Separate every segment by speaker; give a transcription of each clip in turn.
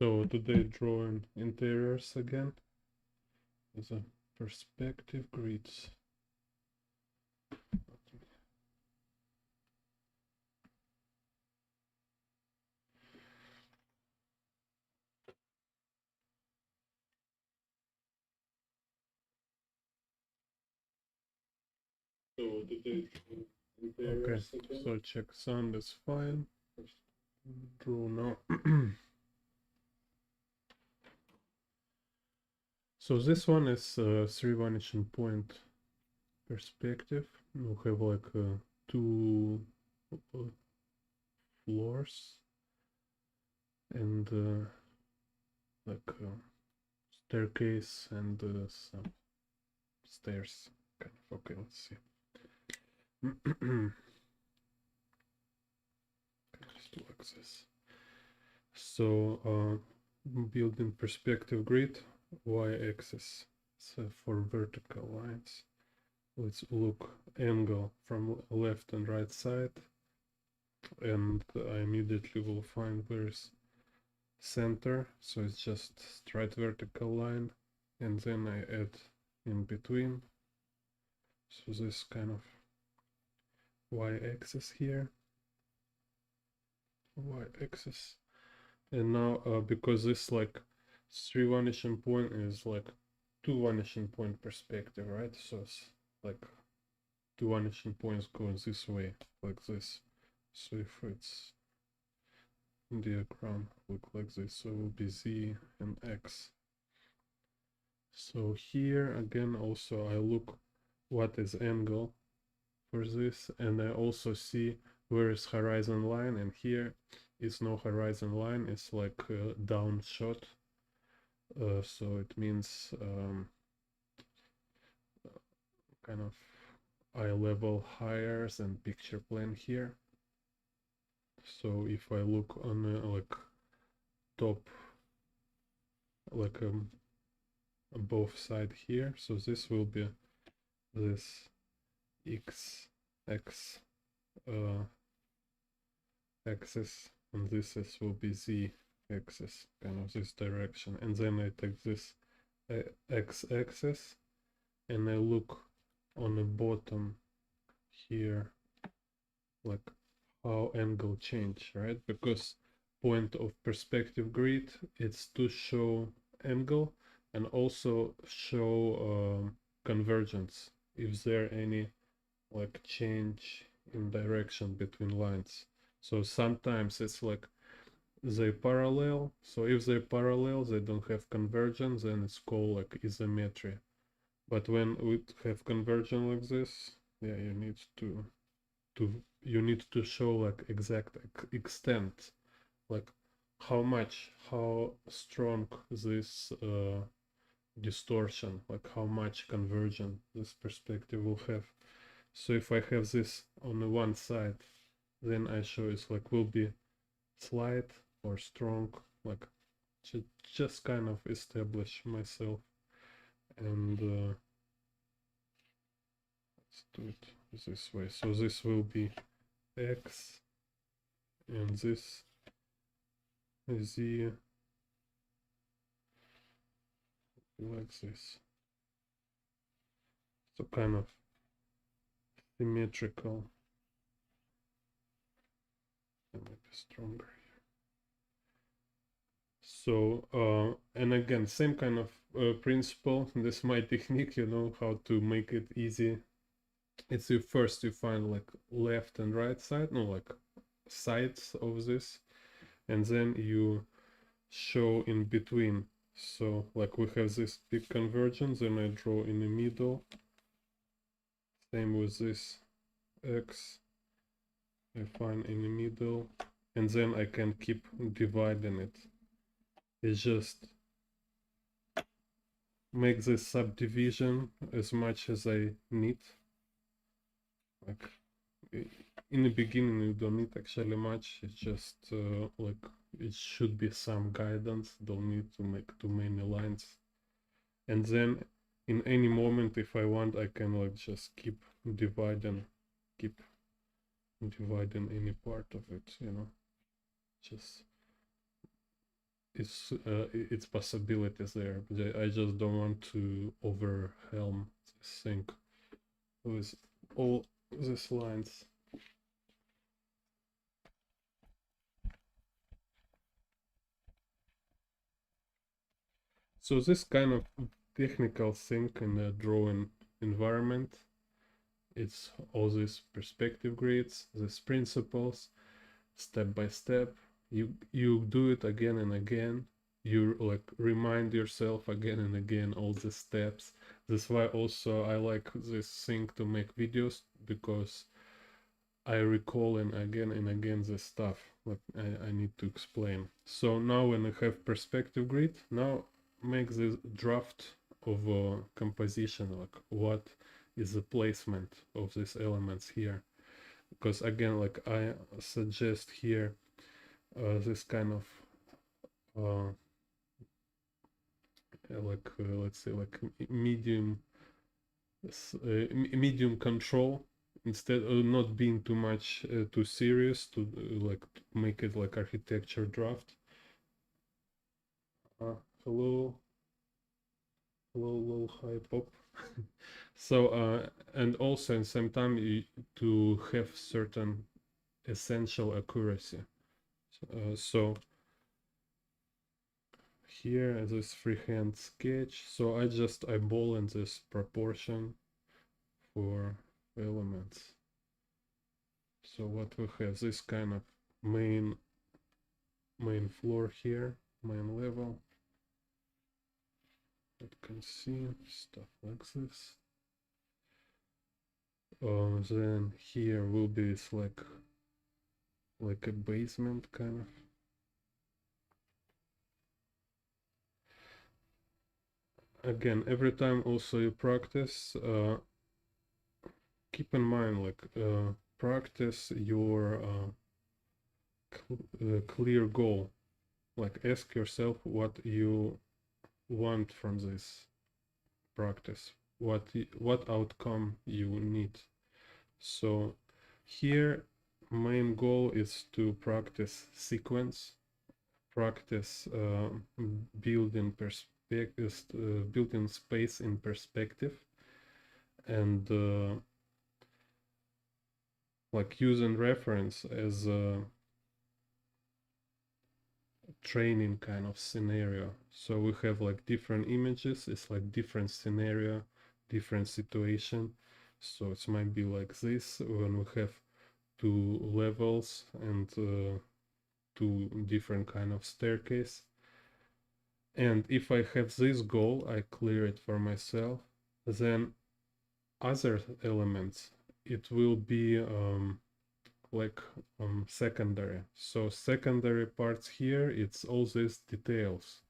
Speaker 1: So today drawing interiors again as a perspective grids. So today interiors okay, so check sound is fine. Draw now. So this one is 3 vanishing point perspective. We have like two floors and like staircase and some stairs. Kind of okay. Let's see. Just like this. So building perspective grid, y-axis for vertical lines. Let's look angle from left and right side, and I immediately will find where is center. So it's just straight vertical line, and then I add in between. So this kind of y-axis here, y-axis. And now because this like 3 vanishing point is like 2 vanishing point perspective, right? So it's like 2 vanishing points going this way, like this. So if it's diagram look like this, so it will be z and x. So here again also I look what is angle for this, and I also see where is horizon line, and here is no horizon line, it's like a down shot. So it means kind of eye level higher than picture plane here. So if I look on like top, like both side here, so this will be this x axis, and this is will be z axis, kind of this direction, and then I take this x axis and I look on the bottom here, like how angle change, right? Because point of perspective grid, it's to show angle and also show convergence if there any like change in direction between lines. So sometimes it's like they parallel, so if they parallel they don't have convergence, then it's called like isometry. But when we have convergence like this, yeah, you need to show like exact extent, like how strong this distortion, like how much convergence this perspective will have. So if I have this on the one side, then I show it's like will be slight or strong, like just kind of establish myself. And let's do it this way. So this will be x, and this z like this. So kind of symmetrical, and maybe stronger. So and again, same kind of principle. This is my technique, you know, how to make it easy. It's you first you find like left and right side, no, like sides of this, and then you show in between. So like we have this big convergence, then I draw in the middle. Same with this x, I find in the middle, and then I can keep dividing it. It's just make this subdivision as much as I need. Like in the beginning you don't need actually much, it's just like it should be some guidance, don't need to make too many lines. And then in any moment if I want, I can like just keep dividing any part of it, you know, just its possibilities there. But I just don't want to overwhelm this thing with all these lines. So this kind of technical thing in the drawing environment, it's all these perspective grids, these principles, step by step. You do it again and again. You like remind yourself again and again all the steps. That's why also I like this thing to make videos, because I recall and again the stuff that I need to explain. So now when I have perspective grid, now make this draft of a composition, like what is the placement of these elements here. Because again, like I suggest here this kind of let's say like medium control, instead of not being too much too serious, to like make it like architecture draft. Hello, hello, hi pop. So and also in the same time to have certain essential accuracy. So here this freehand sketch, so I just eyeball in this proportion for elements. So what we have, this kind of main floor here, main level. You can see stuff like this. Then here will be this like a basement kind of. Again, every time also you practice, keep in mind like practice your clear goal. Like ask yourself what you want from this practice, what outcome you need. So here main goal is to practice sequence, practice building perspective, building space in perspective, and like using reference as a training kind of scenario. So we have like different images, it's like different scenario, different situation. So it might be like this when we have two levels and two different kind of staircase. And if I have this goal, I clear it for myself, then other elements, it will be like secondary. So secondary parts here, it's all these details.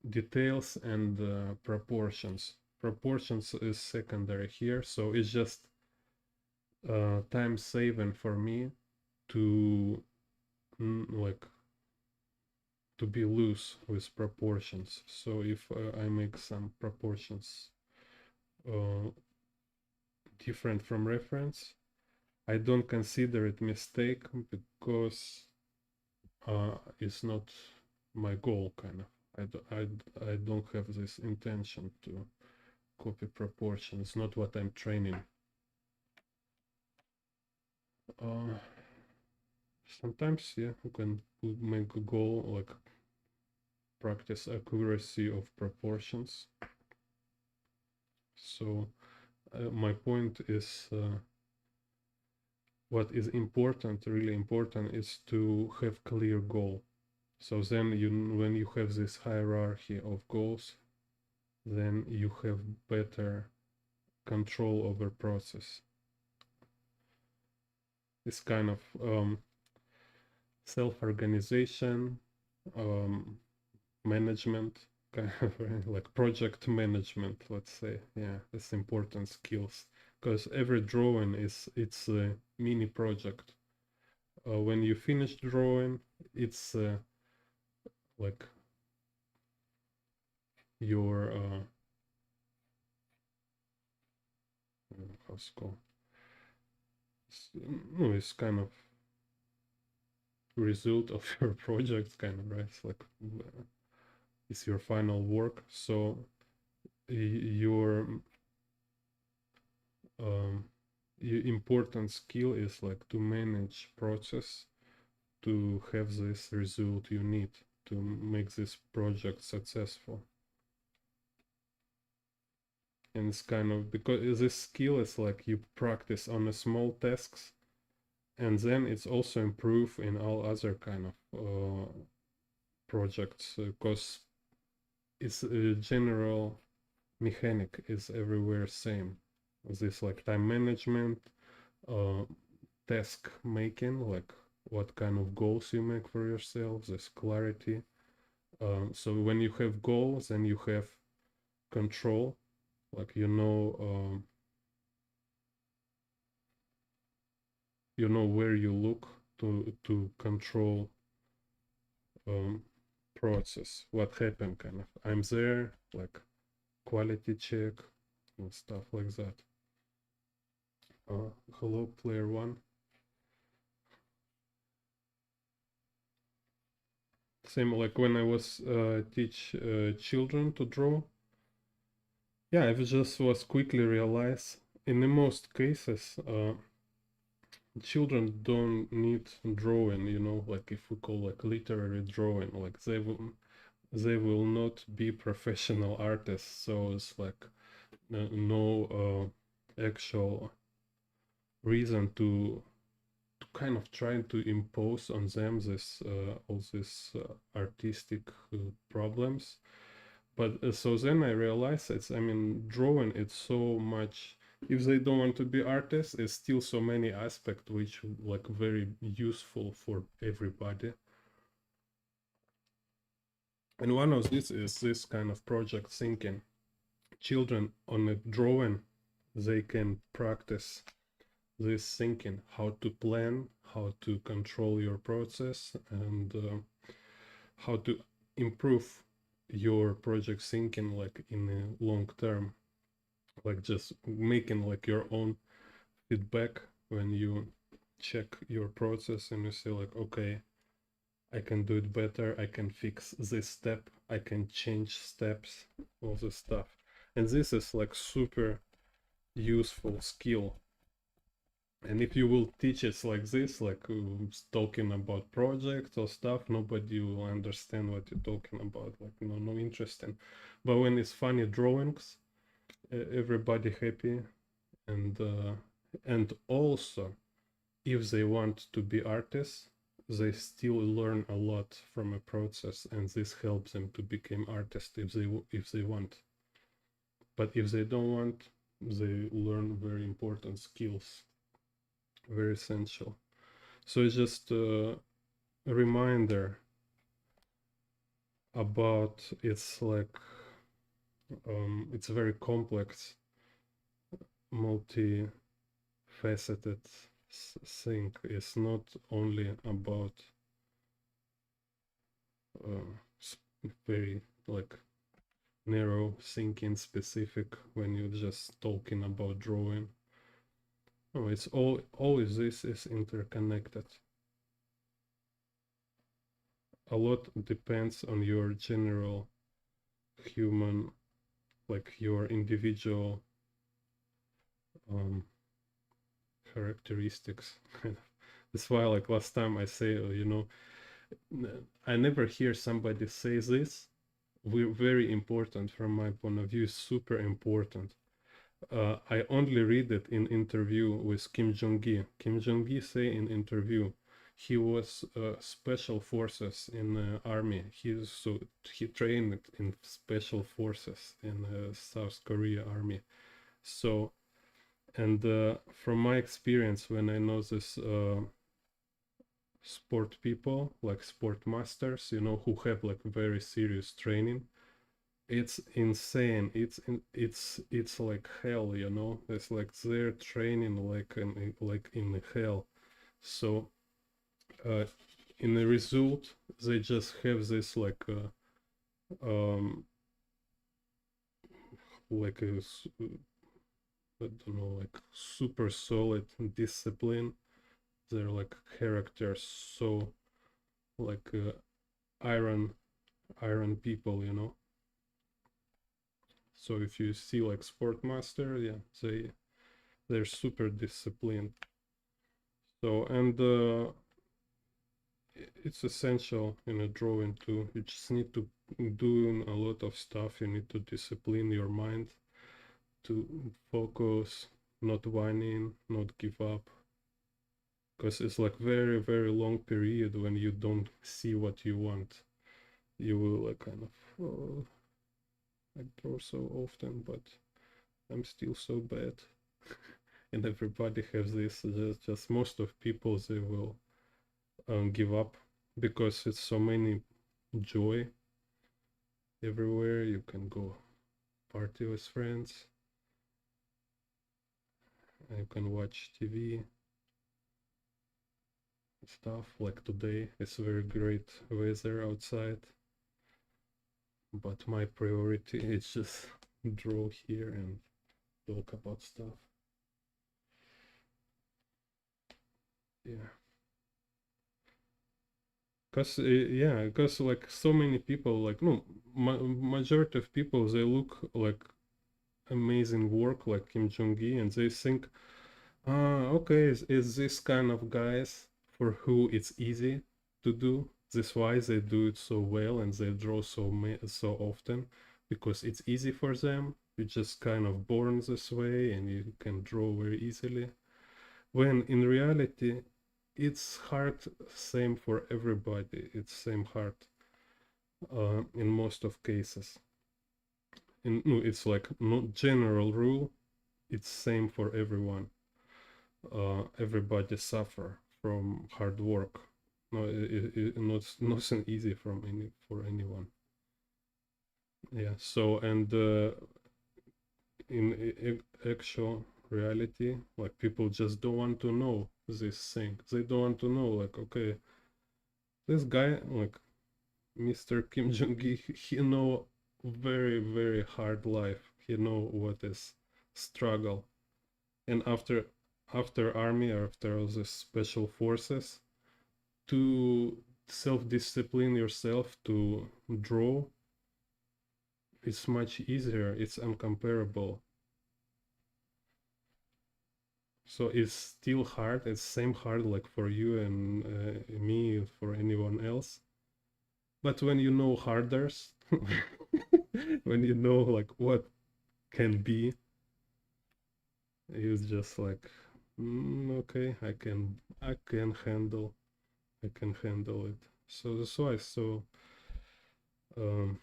Speaker 1: Details and proportions. Proportions is secondary here, so it's just time saving for me to like to be loose with proportions. So if I make some proportions different from reference, I don't consider it mistake, because it's not my goal, kind of. I don't have this intention to copy proportions. It's not what I'm training. Sometimes, yeah, you can make a goal like practice accuracy of proportions. So my point is what is important, really important, is to have clear goal. So then when you have this hierarchy of goals, then you have better control over process. This kind of self-organization, management, kind of like project management, let's say. Yeah, it's important skills, because every drawing it's a mini project. When you finish drawing, it's like your how's it called? No, it's kind of result of your project, kind of, right? It's like it's your final work. So your um, important skill is like to manage process to have this result you need to make this project successful. And it's kind of because this skill is like you practice on a small tasks, and then it's also improve in all other kind of projects, because it's a general mechanic is everywhere same. This like time management, uh, task making, like what kind of goals you make for yourself, this clarity. So when you have goals and you have control, like you know where you look to control process, what happened, kind of. I'm there, like quality check and stuff like that. Hello, player one. Same like when I was teach children to draw. Yeah, I just was quickly realize in the most cases, children don't need drawing. You know, like if we call like literary drawing, like they will not be professional artists. So it's like no actual reason to kind of trying to impose on them this all these artistic problems. But so then I realized it's, I mean, drawing it's so much, if they don't want to be artists, it's still so many aspects which like very useful for everybody. And one of this is this kind of project thinking. Children on a drawing, they can practice this thinking, how to plan, how to control your process, and how to improve your project thinking like in a long term, like just making like your own feedback when you check your process and you say like, okay, I can do it better, I can fix this step, I can change steps, all this stuff. And this is like super useful skill. And if you will teach it like this, like talking about projects or stuff, nobody will understand what you're talking about, like no interesting. But when it's funny drawings, everybody happy. And also, if they want to be artists, they still learn a lot from a process, and this helps them to become artists if they want. But if they don't want, they learn very important skills, very essential. So it's just a reminder about it's like it's a very complex, multifaceted thing. It's not only about very like narrow thinking specific when you're just talking about drawing. No, it's always this is interconnected. A lot depends on your general human, like your individual characteristics. That's why like last time I say, you know, I never hear somebody say this. We're very important from my point of view, super important. I only read it in interview with Kim Jong-gi. Kim Jong-gi say in interview, he was special forces in the army. He trained in special forces in South Korea army. So, and from my experience, when I know this sport people, like sport masters, you know, who have like very serious training, it's insane. It's like hell, you know. It's like they're training like in hell. So in the result, they just have this um like a I don't know, like super solid discipline. They're like characters so like iron iron people, you know. So if you see like Sportmaster, yeah, they're super disciplined. So and it's essential in a drawing too. You just need to do a lot of stuff. You need to discipline your mind to focus, not whining, not give up. Because it's like very, very long period when you don't see what you want. You will like kind of, oh, I draw so often, but I'm still so bad. And everybody has this. Just most of people, they will give up because it's so many joy everywhere. You can go party with friends. You can watch TV stuff. Like today, it's very great weather outside. But my priority is just draw here and talk about stuff. Yeah. Cause yeah, cause like so many people, like no, majority of people, they look like amazing work like Kim Jong-gi, and they think, okay, is this kind of guys for who it's easy to do. This why they do it so well and they draw so often, because it's easy for them. You just kind of born this way and you can draw very easily. When in reality, it's hard. Same for everybody. It's same hard in most of cases. No, it's like not general rule. It's same for everyone. Everybody suffer from hard work. No, not nothing easy from for anyone. Yeah. So and in actual reality, like people just don't want to know this thing. They don't want to know. Like, okay, this guy, like Mr. Kim Jong-gi, he know very very hard life. He know what is struggle. And after army, after all the special forces, to self-discipline yourself to draw, it's much easier. It's uncomparable. So it's still hard. It's same hard like for you and me, for anyone else. But when you know harders, when you know like what can be, it's just like, okay, I can handle it. So that's why so um,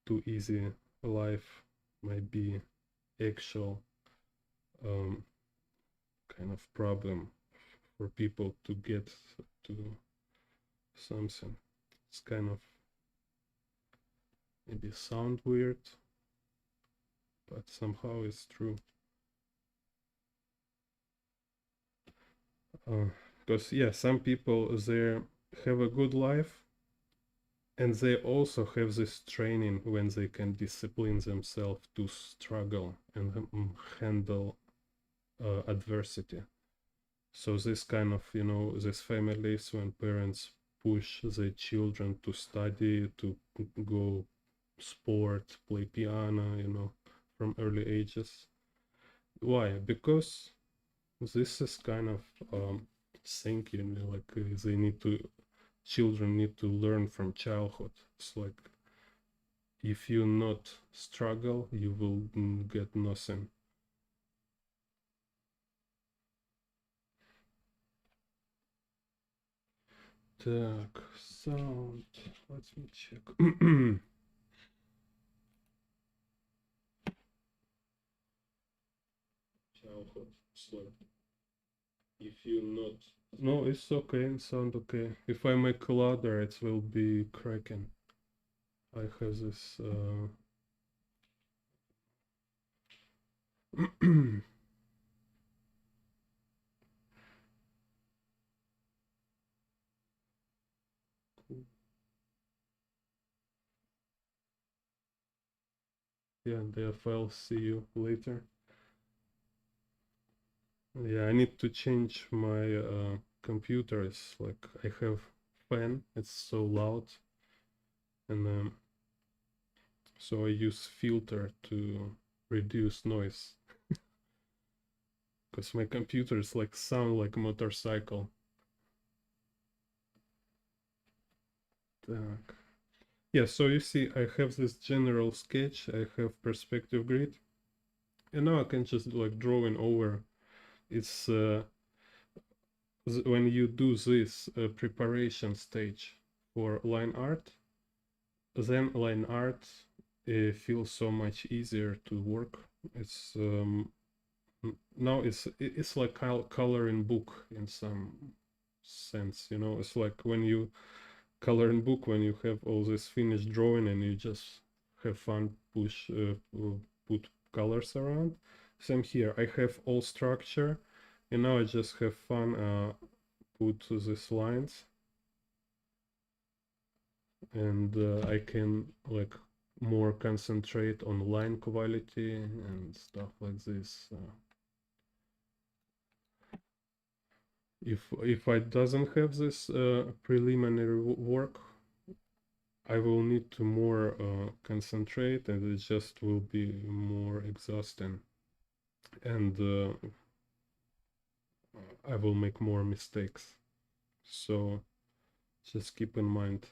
Speaker 1: too easy life might be actual kind of problem for people to get to something. It's kind of maybe sound weird, but somehow it's true. Because yeah, some people they have a good life, and they also have this training when they can discipline themselves to struggle and handle adversity. So this kind of, you know, these families when parents push their children to study, to go sport, play piano, you know, from early ages. Why? Because this is kind of thing, you know, like they need to, children need to learn from childhood. It's like if you not struggle, you will get nothing. Так, sound. Let me check. Childhood. Slow. If you not. No, it's okay. It sound okay. If I make louder, it will be cracking. I have this. Yeah, the I'll see you later. Yeah, I need to change my computer is like I have fan, it's so loud, and so I use filter to reduce noise because my computer is like sound like a motorcycle. Так. Yeah, so you see I have this general sketch, I have perspective grid, and now I can just like drawing over. It's when you do this preparation stage for line art, then line art feels so much easier to work. It's now it's like coloring book in some sense, you know. It's like when you coloring book, when you have all this finished drawing and you just have fun put colors around. Same here, I have all structure, and now I just have fun put these lines, and I can like more concentrate on line quality and stuff like this. If I doesn't have this preliminary work, I will need to more concentrate, and it just will be more exhausting, and I will make more mistakes. So just keep in mind.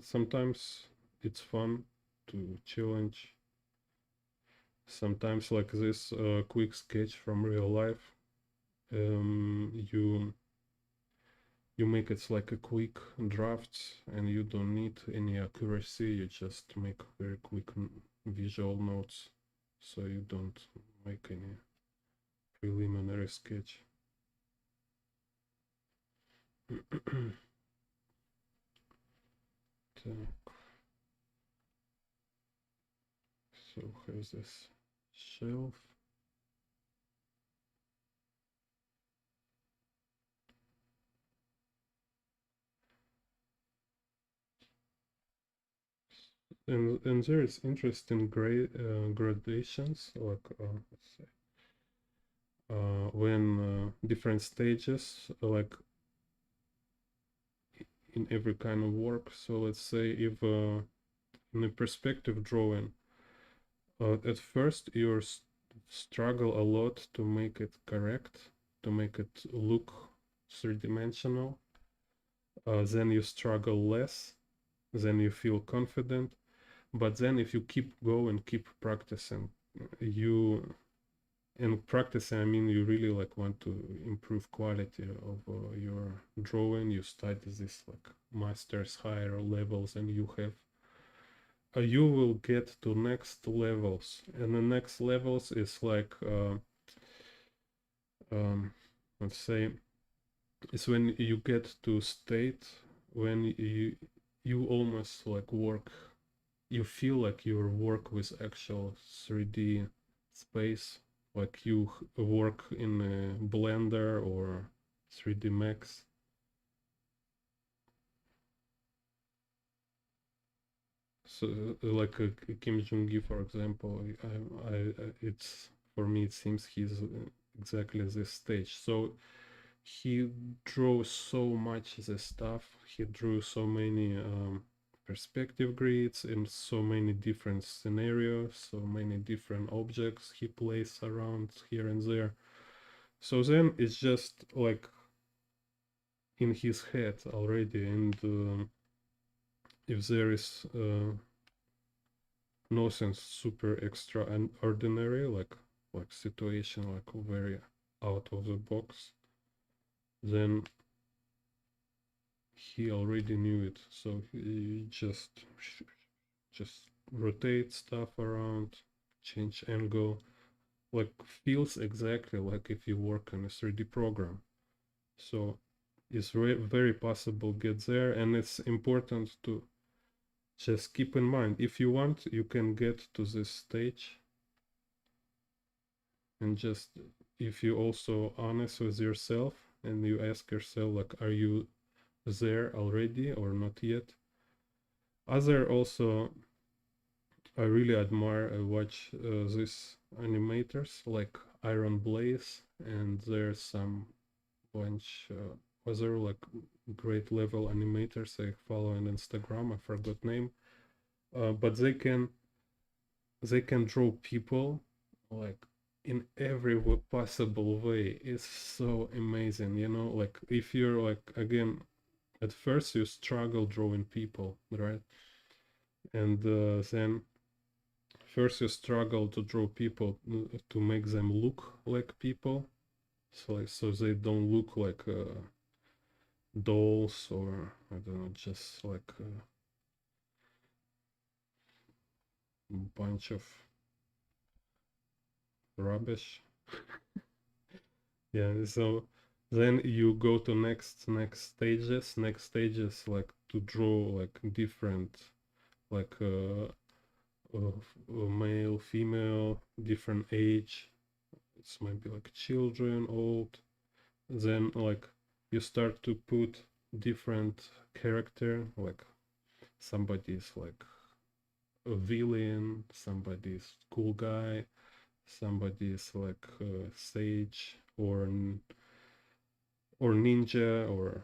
Speaker 1: Sometimes it's fun to challenge. Sometimes like this quick sketch from real life, you make it like a quick draft, and you don't need any accuracy. You just make very quick visual notes, so you don't make any preliminary sketch. So here's this shelf. And there is interesting gradations, like let's say, when different stages, like in every kind of work. So let's say if in a perspective drawing, at first you struggle a lot to make it correct, to make it look three-dimensional. Then you struggle less, then you feel confident. But then if you keep going, keep practicing, you and practicing, I mean, you really like want to improve quality of your drawing. You study this like masters higher levels, and you have you will get to next levels, and the next levels is like let's say it's when you get to state when you almost like work, you feel like you work with actual 3D space, like you work in a Blender or 3D Max. So, like Kim Jong-gi, for example, it's for me it seems he's exactly this stage. So he drew so much this stuff. He drew so many perspective grids in so many different scenarios, so many different objects he plays around here and there. So then it's just like in his head already, and if there is nothing super extraordinary, like situation like very out of the box, then he already knew it. So he just rotate stuff around, change angle, like feels exactly like if you work in a 3D program. So it's very possible get there, and it's important to just keep in mind, if you want, you can get to this stage, and just if you also honest with yourself and you ask yourself like, are you there already or not yet? Other also, I really admire, I watch these animators like Iron Blaze, and there's some bunch other like great level animators I follow on Instagram. I forgot name, but they can draw people like in every possible way. It's so amazing, you know. Like if you're like again, at first you struggle drawing people, right? And then first you struggle to draw people to make them look like people, so like so they don't look like dolls or I don't know, just like a bunch of rubbish. Yeah, so then you go to next stages like to draw like different like male, female, different age. It's might be like children, old. Then like you start to put different character, like somebody's like a villain, somebody's cool guy, somebody's like sage or ninja or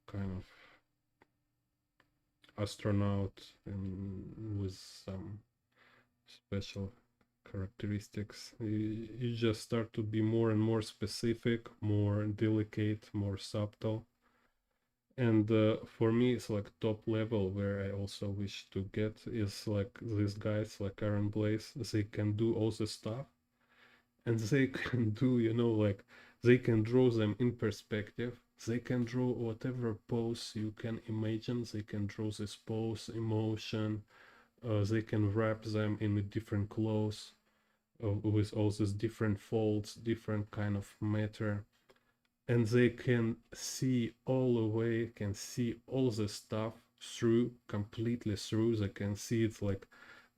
Speaker 1: kind of astronaut and with some special characteristics. You just start to be more and more specific, more delicate, more subtle. And for me, it's like top level where I also wish to get is like these guys like Aaron Blaze. They can do all the stuff, and they can do, you know, like they can draw them in perspective. They can draw whatever pose you can imagine. They can draw this pose, emotion. They can wrap them in a different clothes with all these different folds, different kind of matter, and they can see all the way, can see all the stuff through, completely through. They can see it like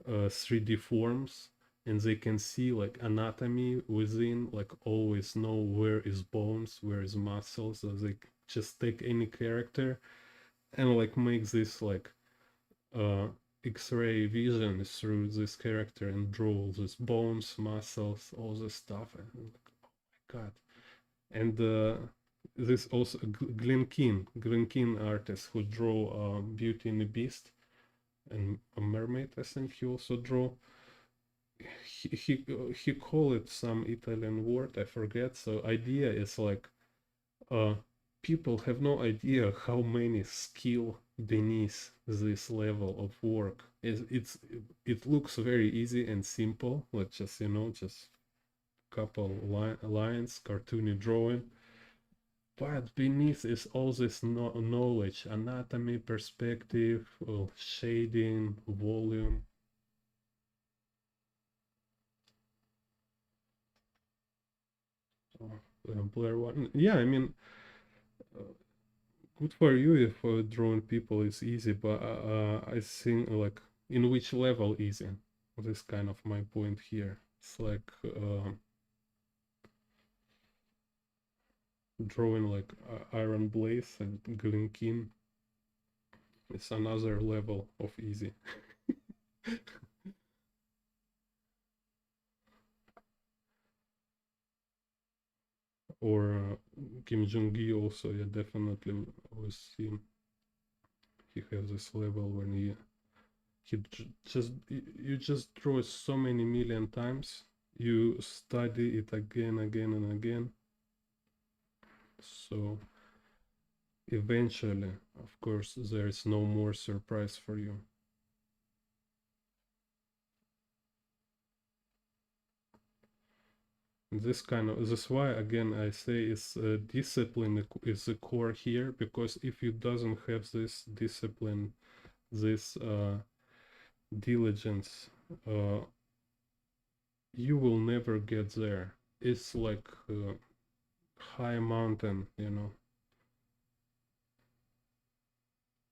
Speaker 1: 3D forms, and they can see like anatomy within, like always know where is bones, where is muscles. So they just take any character and like make this like uh X-ray vision through this character and draw all these bones, muscles, all this stuff. And like, oh my god. And this also Glenkin artist who draw Beauty and the Beast and a mermaid. I think he also draw. He call it some Italian word, I forget. So idea is like uh people have no idea how many skill beneath this level of work. It looks very easy and simple, like just you know just couple lines, cartoony drawing. But beneath is all this knowledge, anatomy, perspective, shading, volume. Player one. Yeah, I mean, uh, good for you if drawing people is easy, but I think like in which level easy? This kind of my point here. It's like drawing like Iron Blaze and Glinkin. It's another level of easy. Or Kim Jong-gi also, yeah, definitely with him. He has this level when he just you just draw it so many million times. You study it again, again, and again. So eventually, of course, there is no more surprise for you. This why again I say is discipline is the core here, because if you doesn't have this discipline, this diligence, you will never get there. It's like high mountain, you know,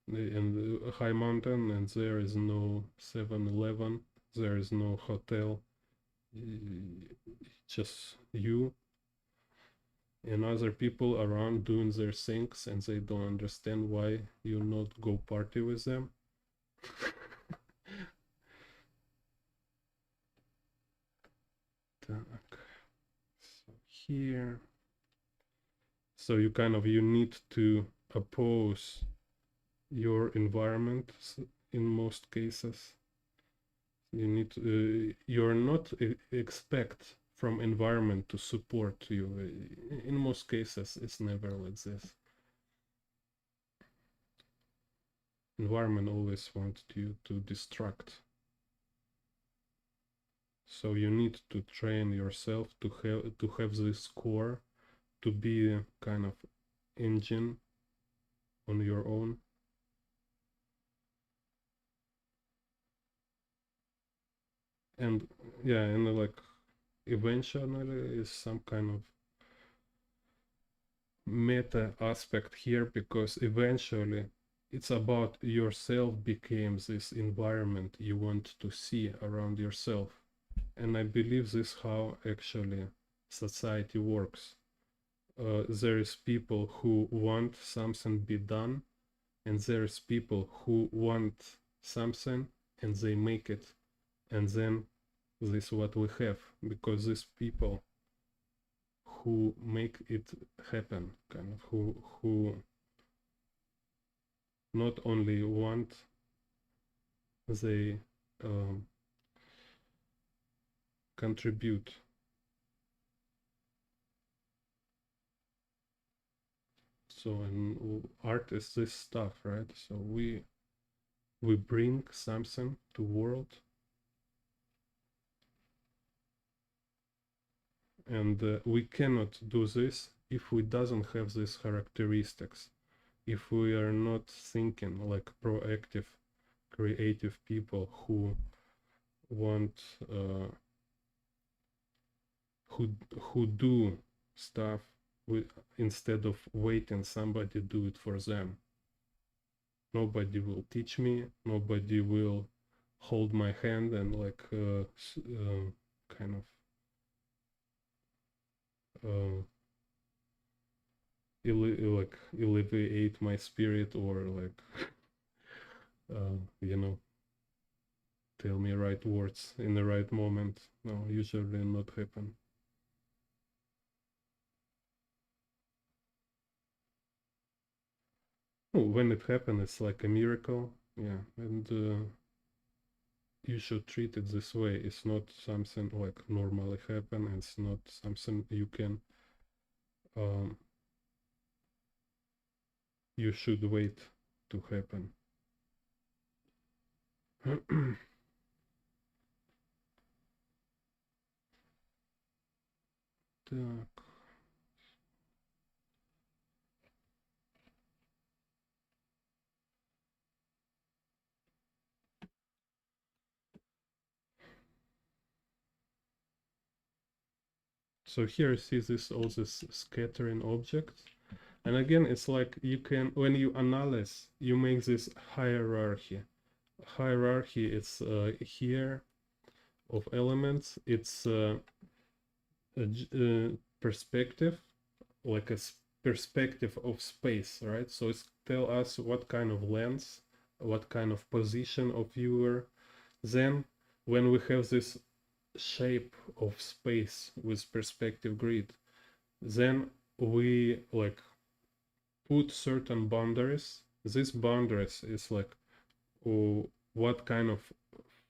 Speaker 1: and a high mountain, and there is no 7-Eleven, there is no hotel, just you and other people around doing their things, and they don't understand why you not go party with them. here. So you you need to oppose your environment in most cases. You need to, you're not expect from environment to support you. In most cases, it's never like this. Environment always wants you to distract. So you need to train yourself to have this core, to be a kind of engine on your own. And yeah, and like eventually is some kind of meta aspect here, because eventually it's about yourself became this environment you want to see around yourself. And I believe this how actually society works. There is people who want something be done, and there is people who want something and they make it, and then this is what we have, because these people who make it happen, kind of who not only want, they contribute. So and art is this stuff, right? So we bring something to world, and we cannot do this if we doesn't have these characteristics, if we are not thinking like proactive creative people who want who do stuff with, instead of waiting somebody do it for them. Nobody will teach me, nobody will hold my hand and like kind of like alleviate my spirit, or like you know, tell me right words in the right moment. No, usually not happen. Oh, when it happens, it's like a miracle. Yeah, and you should treat it this way. It's not something like normally happen. It's not something you can you should wait to happen. Так. So here you see this all this scattering objects. And again, it's like you can, when you analyze, you make this hierarchy. Hierarchy, it's here of elements. It's a perspective, like a perspective of space, right? So it's tell us what kind of lens, what kind of position of viewer. Then when we have this shape of space with perspective grid, then we like put certain boundaries. These boundaries is like, oh, what kind of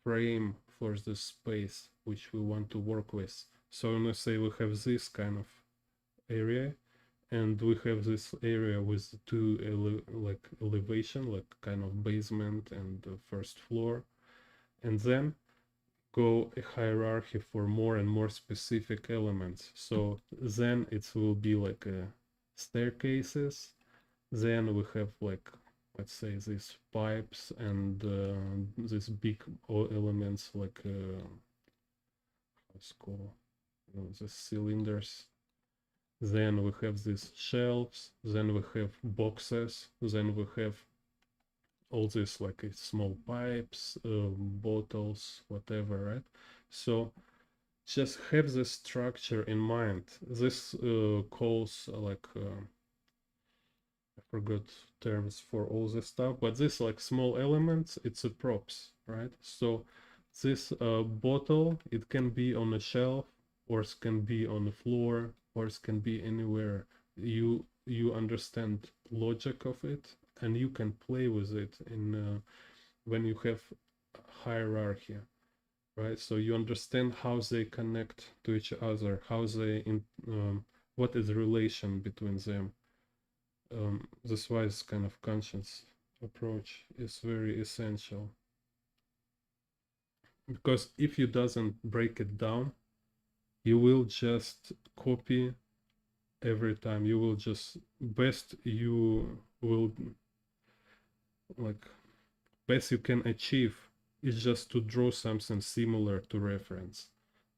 Speaker 1: frame for the space which we want to work with. So let's say we have this kind of area, and we have this area with two like elevation, like kind of basement and first floor, and then go a hierarchy for more and more specific elements. So then it will be like staircases. Then we have like, let's say, these pipes and these big elements like what's called, the cylinders. Then we have these shelves. Then we have boxes. Then we have all these like small pipes, bottles, whatever, right? So just have this structure in mind. This calls like I forgot terms for all this stuff, but this like small elements, it's a props, right? So this bottle, it can be on a shelf or it can be on the floor. horse can be anywhere. You understand logic of it, and you can play with it in when you have hierarchy, right? So you understand how they connect to each other, how they what is the relation between them. This wise kind of conscious approach is very essential, because if you doesn't break it down, you will just copy every time. You will just best you will like best you can achieve is just to draw something similar to reference,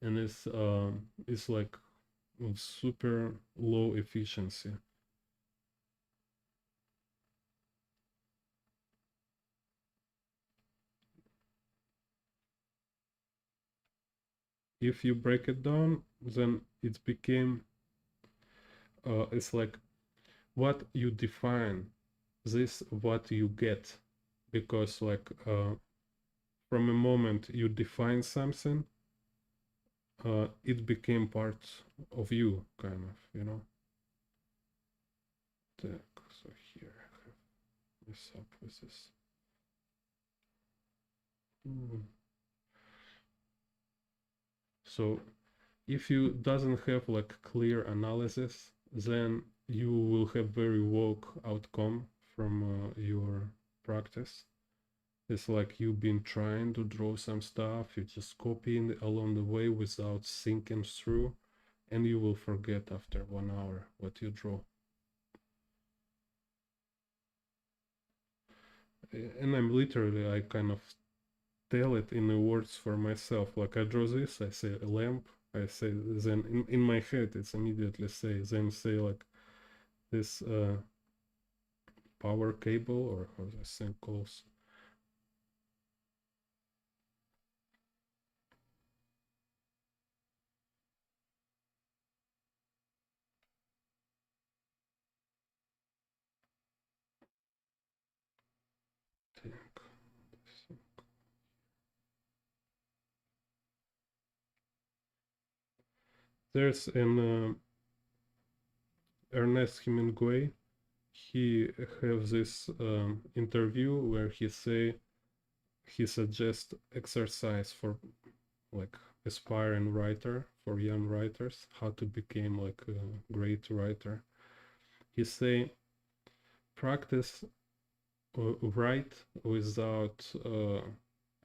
Speaker 1: and it's like with super low efficiency. If you break it down, then it became it's like what you define, this what you get, because like from a moment you define something, it became part of you, kind of, you know. So here I have this up with this. So if you doesn't have like clear analysis, then you will have very vague outcome from your practice. It's like you've been trying to draw some stuff, you just copying along the way without thinking through, and you will forget after 1 hour what you draw. And I'm literally, I kind of tell it in the words for myself. Like I draw this, I say a lamp, I say, then in my head it's immediately say, then say like this power cable, or how this thing calls. There's an Ernest Hemingway. He has this interview where he suggests exercise for like aspiring writer, for young writers, how to become like a great writer. He say practice write without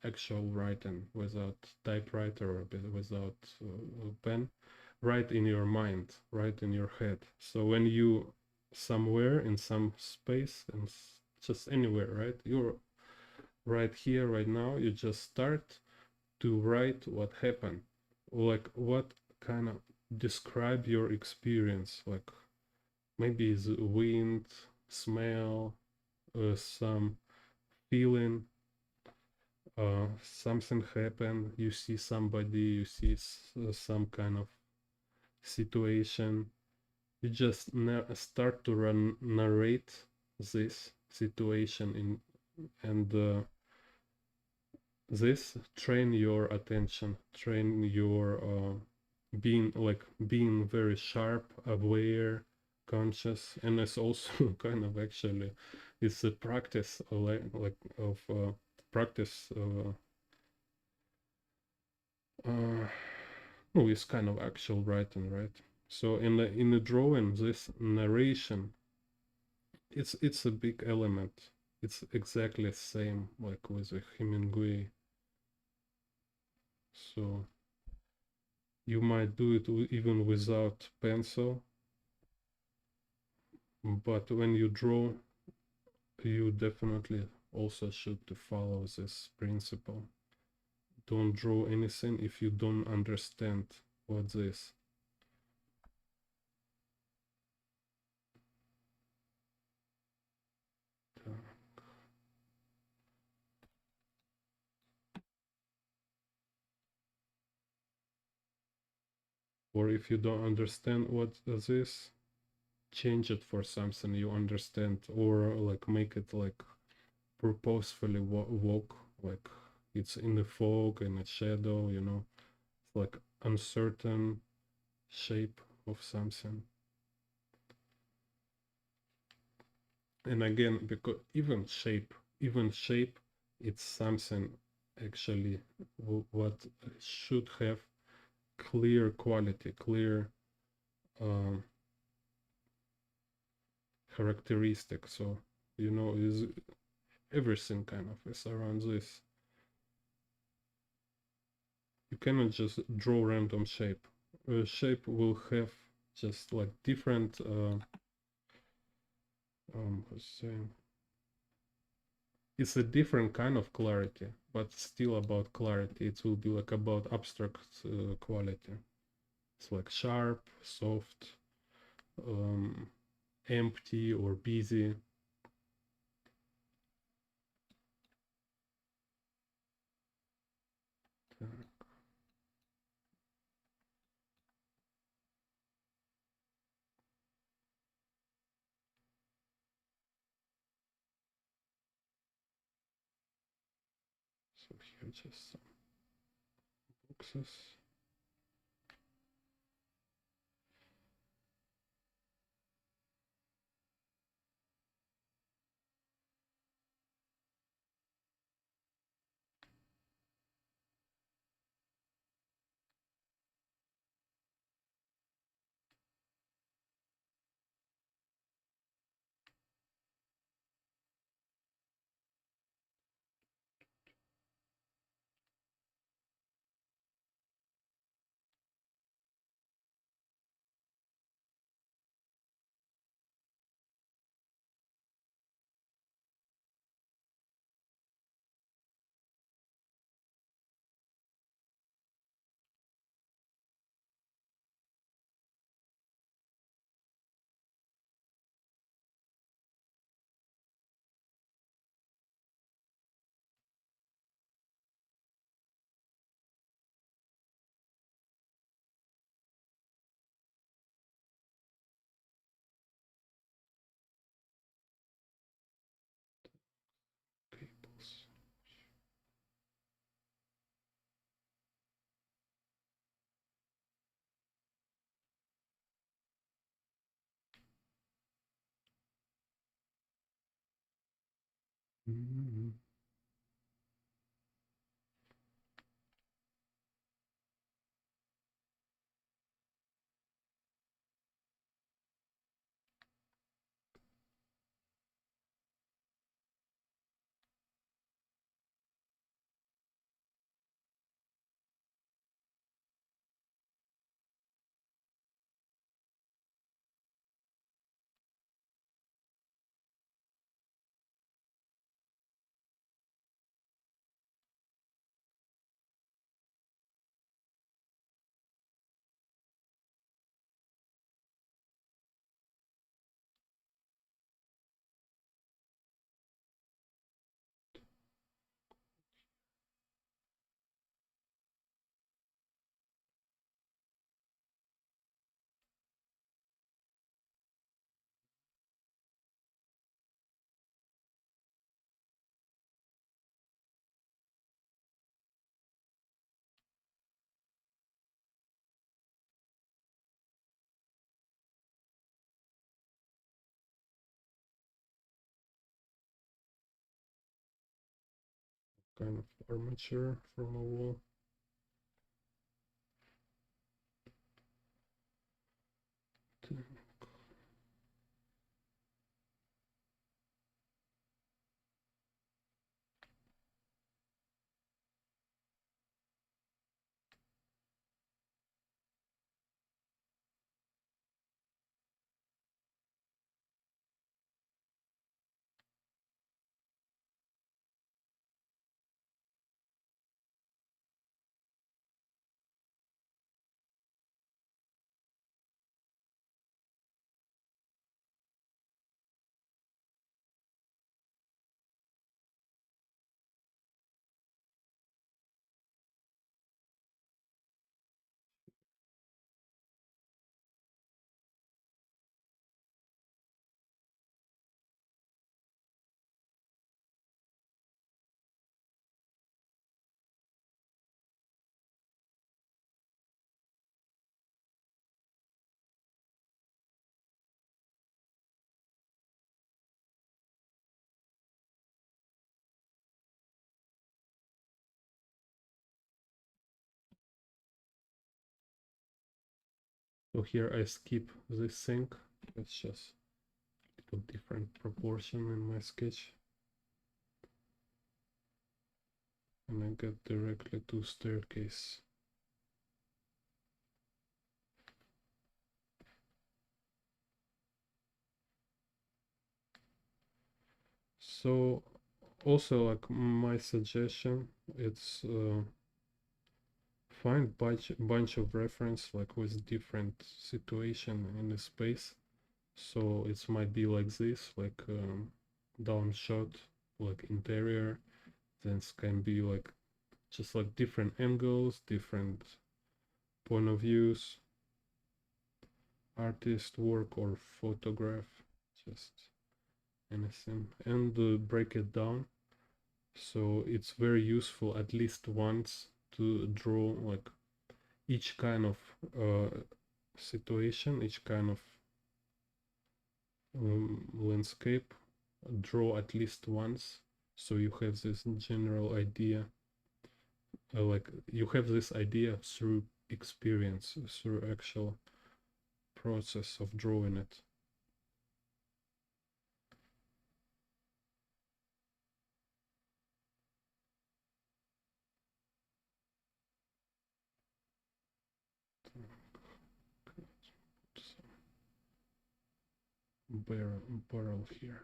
Speaker 1: actual writing, without typewriter or without pen. Write in your mind, write in your head. So when you somewhere in some space and just anywhere, right? You're right here, right now. You just start to write what happened, like what kind of describe your experience, like maybe the wind, smell, some feeling, something happen, you see somebody, you see some kind of situation, you just start to narrate this situation in, and this train your attention, train your being very sharp, aware, conscious, and it's also kind of actually it's a practice like of practice no, it's kind of actual writing, right? So in the drawing, this narration, it's a big element. It's exactly the same like with the Hemingway. So you might do it even without pencil, but when you draw, you definitely also should to follow this principle. Don't draw anything if you don't understand what this. Or if you don't understand what this, change it for something you understand, or like make it like purposefully walk, like it's in the fog and a shadow, you know, it's like uncertain shape, of something. And again, because even shape, it's something actually what should have clear quality, clear characteristic. So you know, is everything kind of is around this. You cannot just draw random shape. A shape will have just like different it's a different kind of clarity, but still about clarity. It will be like about abstract quality. It's like sharp, soft, empty or busy. So here just some boxes. Cables. Mm-hmm. Kind of armature from a wall. So here I skip this thing. It's just a little different proportion in my sketch. And I get directly to staircase. So also, like, my suggestion, it's find bunch of reference like with different situation in the space. So it might be like this, like down shot, like interior. Then it can be like just like different angles, different point of views, artist work or photograph, just anything, and break it down. So it's very useful at least once to draw like each kind of situation, each kind of landscape, draw at least once, so you have this general idea, like you have this idea through experience, through actual process of drawing it. Barrel here.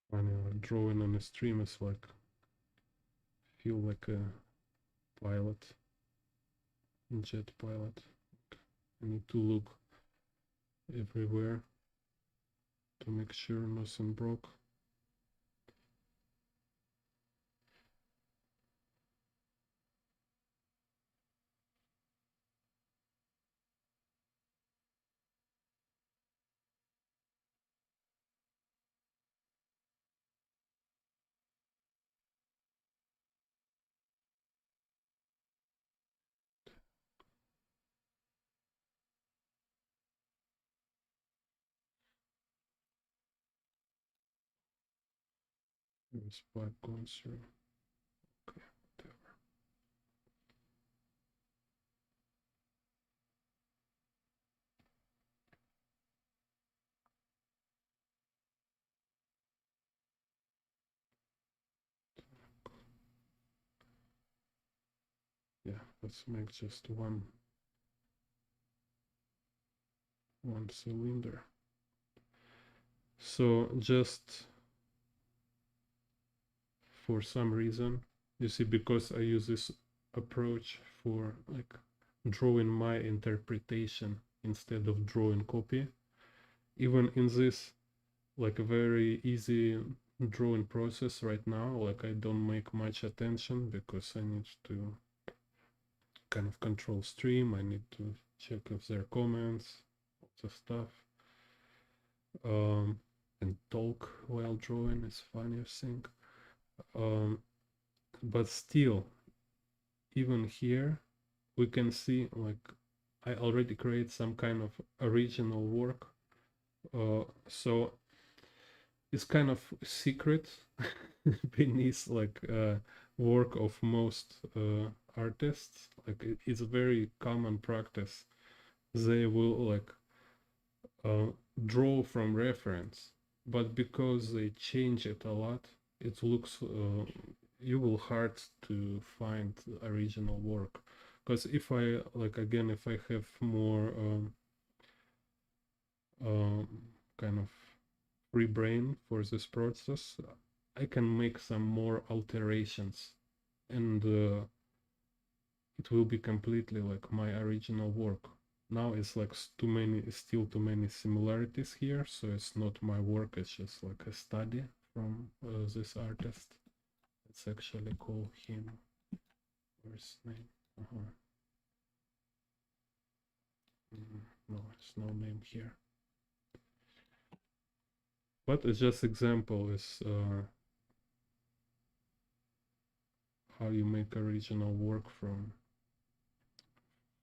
Speaker 1: Funny, like drawing on a stream is like feel like a pilot, jet pilot. I need to look everywhere to make sure nothing broke. There's pipe going through. Okay, whatever. Yeah, let's make just one cylinder. So just for some reason, you see, because I use this approach for like drawing my interpretation instead of drawing copy, even in this like a very easy drawing process right now, like I don't make much attention because I need to kind of control stream. I need to check if there are comments, lots of stuff. And talk while drawing is funniest thing. But still, even here, we can see like I already create some kind of original work. So it's kind of secret beneath like work of most artists. Like it's a very common practice. They will like uh, draw from reference, but because they change it a lot, it looks you will hard to find original work. Because if I like again, if I have more um, kind of free brain for this process, I can make some more alterations, and it will be completely like my original work. Now it's like still too many similarities here, so it's not my work, it's just like a study from this artist. Let's actually call him, where's his name? No, there's no name here. But it's just example is how you make original work from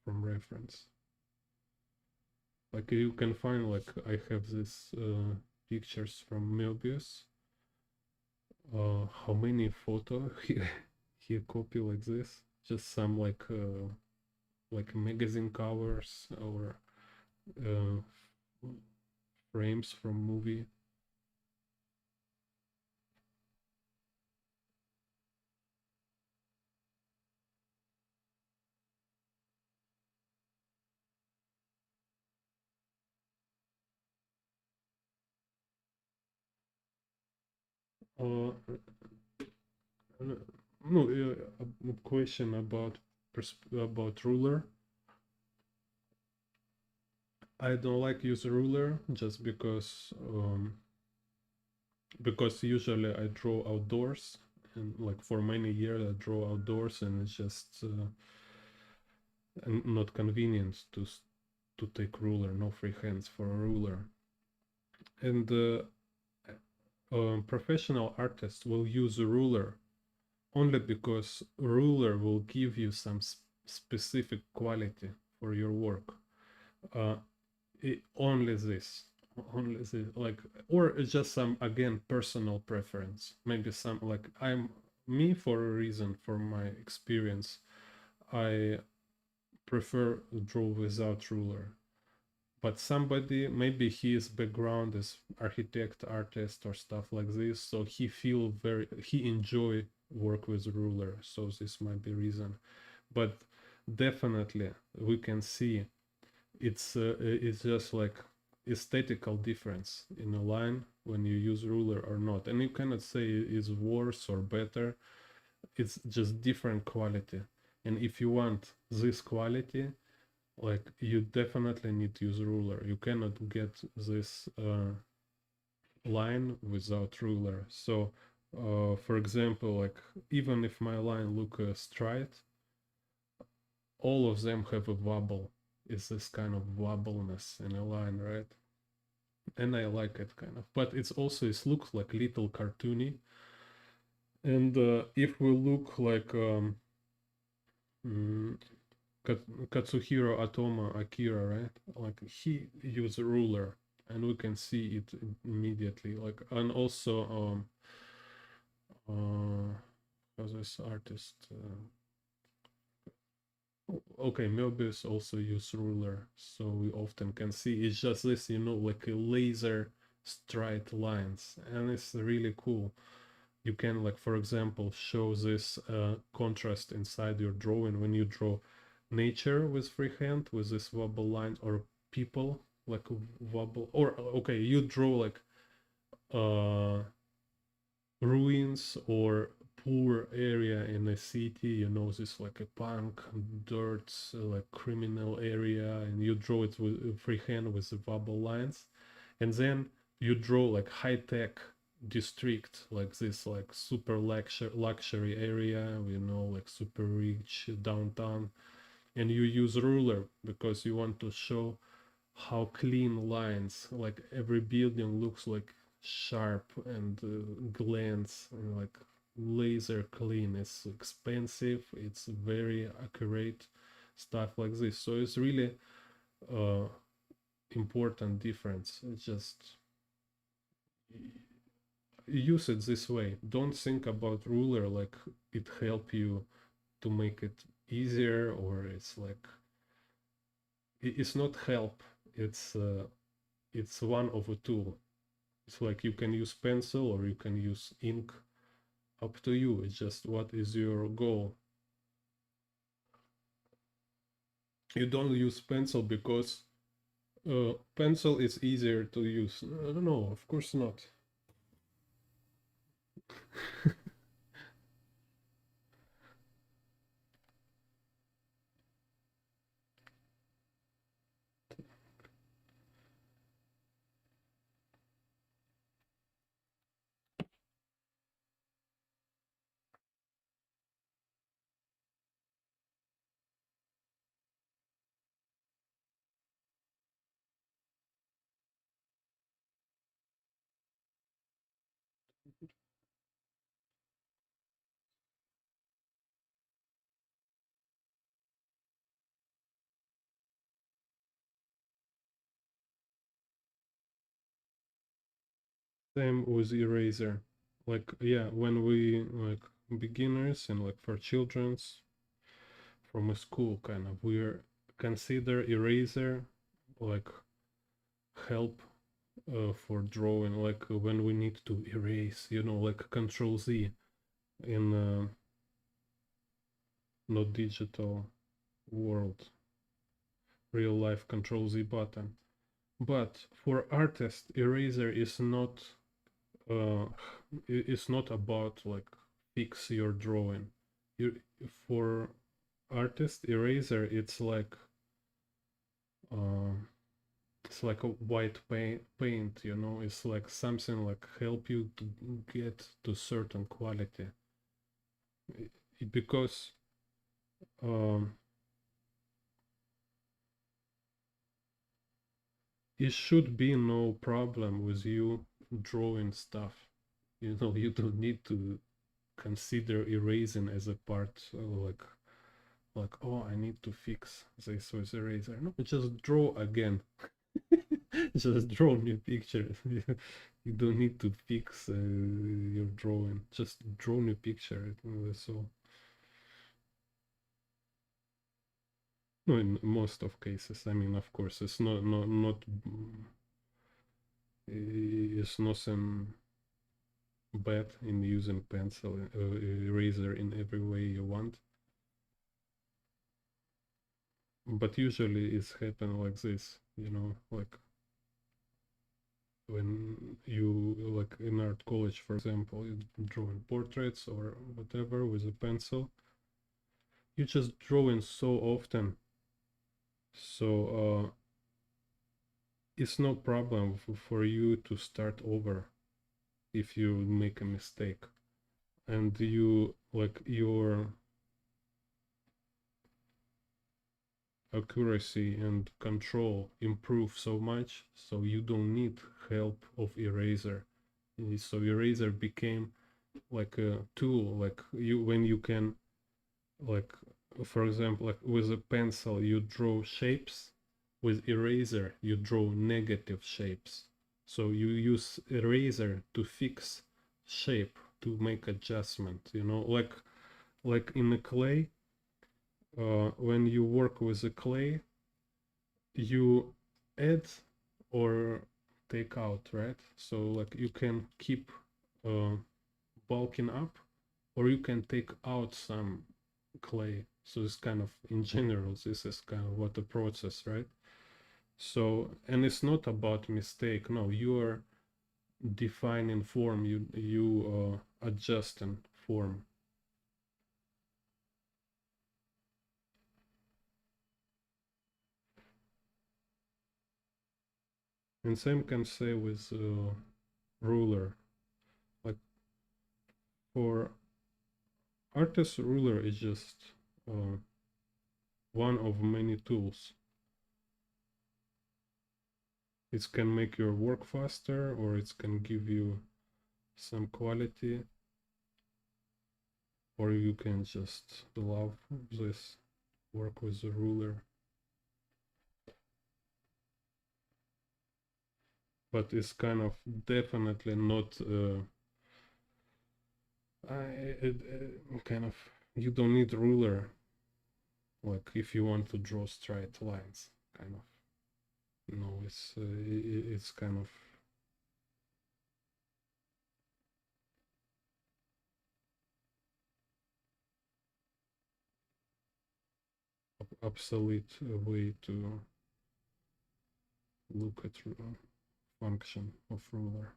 Speaker 1: reference. Like you can find, like I have this pictures from Möbius. How many photo he copy like this? Just some like magazine covers or uh, frames from movie. Uh, no, a question about ruler. I don't like use ruler just because usually I draw outdoors, and like for many years I draw outdoors, and it's just not convenient to take ruler, no free hands for a ruler. And professional artists will use a ruler only because ruler will give you some specific quality for your work. Uh, only this, like, or it's just some again personal preference. Maybe some like I'm me for a reason, for my experience, I prefer draw without ruler. But somebody, maybe his background is architect, artist, or stuff like this, so he enjoy work with ruler, so this might be reason. But definitely we can see it's just like aesthetical difference in a line when you use ruler or not, and you cannot say it's worse or better. It's just different quality, and if you want this quality, like you definitely need to use ruler. You cannot get this line without ruler. So for example, like even if my line look straight, all of them have a wobble. It's this kind of wobbleness in a line, right? And I like it kind of, but it's also it looks like little cartoony. And if we look like mm, Katsuhiro Atoma Akira, right? Like he used a ruler, and we can see it immediately. Like, and also how's this artist? Okay, Möbius also use ruler, so we often can see it's just this, like a laser straight lines, and it's really cool. You can, like, for example, show this contrast inside your drawing when you draw nature with freehand with this wobble line, or people like wobble, or okay, you draw like uh ruins or poor area in a city, this like a punk dirt like criminal area, and you draw it with freehand with the wobble lines, and then you draw like high-tech district like this, like super luxury area, like super rich downtown, and you use ruler because you want to show how clean lines, like every building looks like sharp and glance, and like laser clean. It's expensive. It's very accurate stuff like this. So it's really important difference. It's just use it this way. Don't think about ruler like it help you to make it easier, or it's like it's not help. It's one of a tool. It's like you can use pencil or you can use ink. Up to you. It's just what is your goal. You don't use pencil because pencil is easier to use. No, of course not. Same with eraser. Like, yeah, when we like beginners and like for children's from a school kind of, we're consider eraser like help for drawing, like when we need to erase, like Control Z in not digital world, real life Control Z button. But for artist, eraser is not uh, it's not about like fix your drawing. You for artist eraser, uh, it's like a white paint. It's like something like help you to get to certain quality. Because um, it should be no problem with you drawing stuff. You don't need to consider erasing as a part, like, oh, I need to fix this with eraser. No, just draw again. Just draw new pictures. You don't need to fix your drawing. Just draw new picture. That's all. No, in most of cases. I mean, of course, it's not it's nothing bad in using pencil eraser in every way you want. But usually it's happen like this, like when you like in art college, for example, you drawing portraits or whatever with a pencil. You just drawing so often, so it's no problem for you to start over if you make a mistake, and you like your accuracy and control improve so much, so you don't need help of eraser. So eraser became like a tool, like when you can, like, for example, like with a pencil you draw shapes, with eraser you draw negative shapes. So you use eraser to fix shape, to make adjustment, like in the clay. When you work with the clay, you add or take out, right? So like you can keep uh, bulking up, or you can take out some clay. So it's kind of, in general, this is kind of what the process, right? So, and it's not about mistake. No, you are defining form. You adjusting form. And same can say with ruler. Like for artist, ruler is just uh, one of many tools. It can make your work faster, or it can give you some quality. or you can just love this, work with the ruler. But it's kind of definitely not kind of, you don't need ruler, like if you want to draw straight lines, kind of. No, it's kind of obsolete way to look at function of ruler.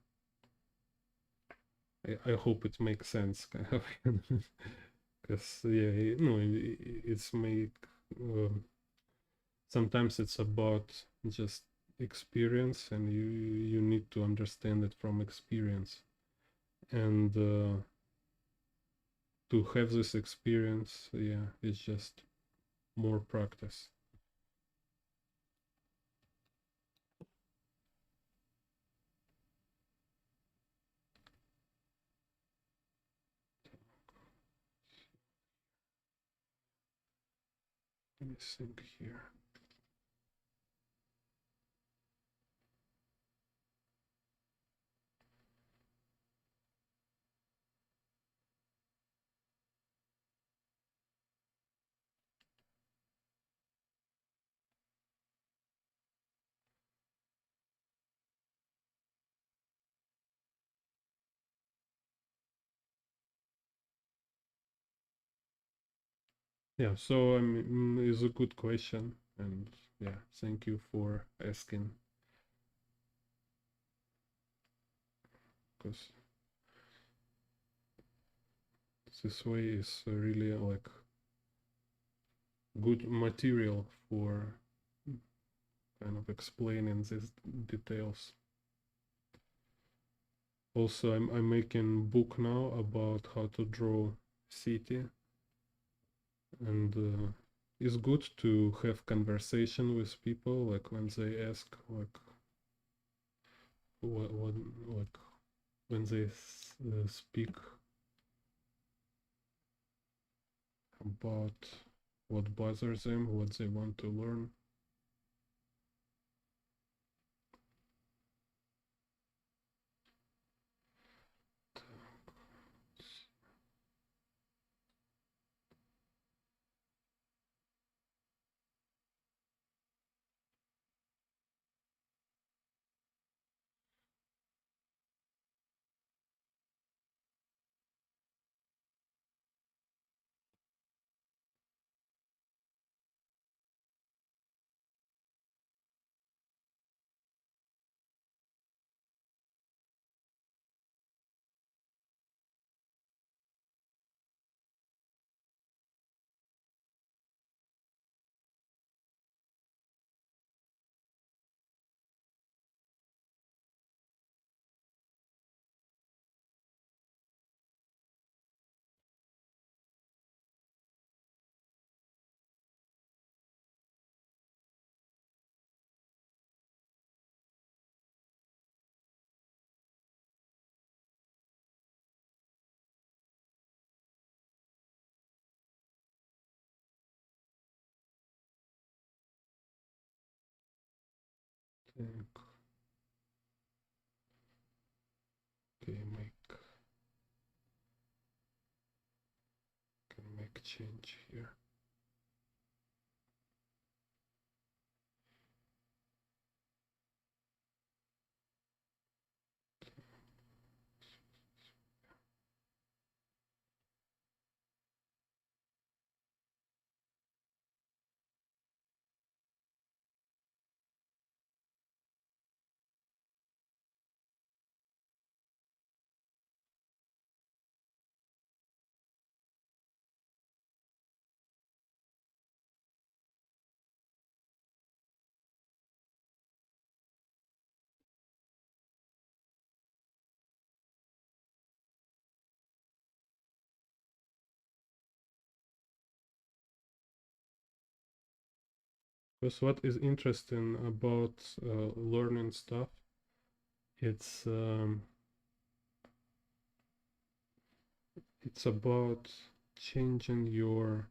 Speaker 1: I hope it makes sense, kind of, because yeah, no, it's make sometimes it's about just experience, and you need to understand it from experience, and to have this experience, yeah, it's just more practice. Let me think here. Yeah, so it's a good question, and yeah, thank you for asking, because this way is really like good material for kind of explaining these details. Also, I'm making book now about how to draw city, and it's good to have conversation with people, like when they ask like what like when they speak about what bothers them, what they want to learn. Think. Okay, can make change here. Because what is interesting about learning stuff, it's about changing your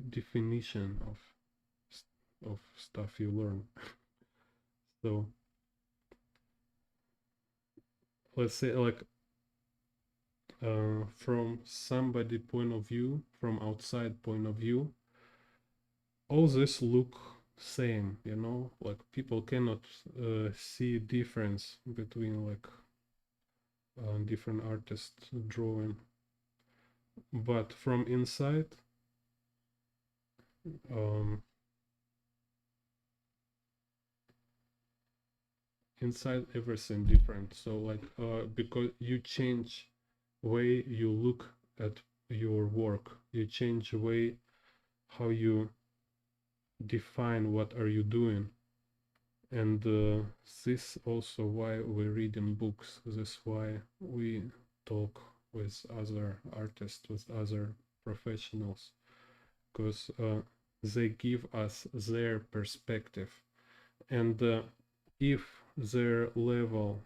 Speaker 1: definition of stuff you learn. So let's say like from somebody point of view, from outside point of view, all this look same, you know, like people cannot see difference between like different artists drawing, but from inside um, inside everything different. So like because you change way you look at your work, you change way how you define what are you doing. And this also why we're reading books. This why we talk with other artists, with other professionals, because they give us their perspective. And if their level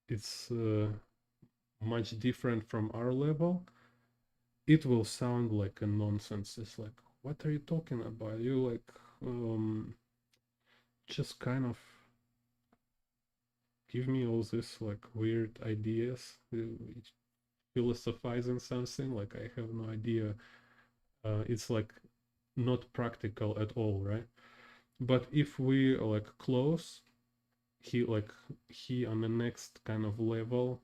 Speaker 1: is much different from our level, it will sound like a nonsense. It's like, what are you talking about? You like just kind of give me all this like weird ideas, philosophizing something like I have no idea. It's like not practical at all, right? But if we like close, he on the next kind of level,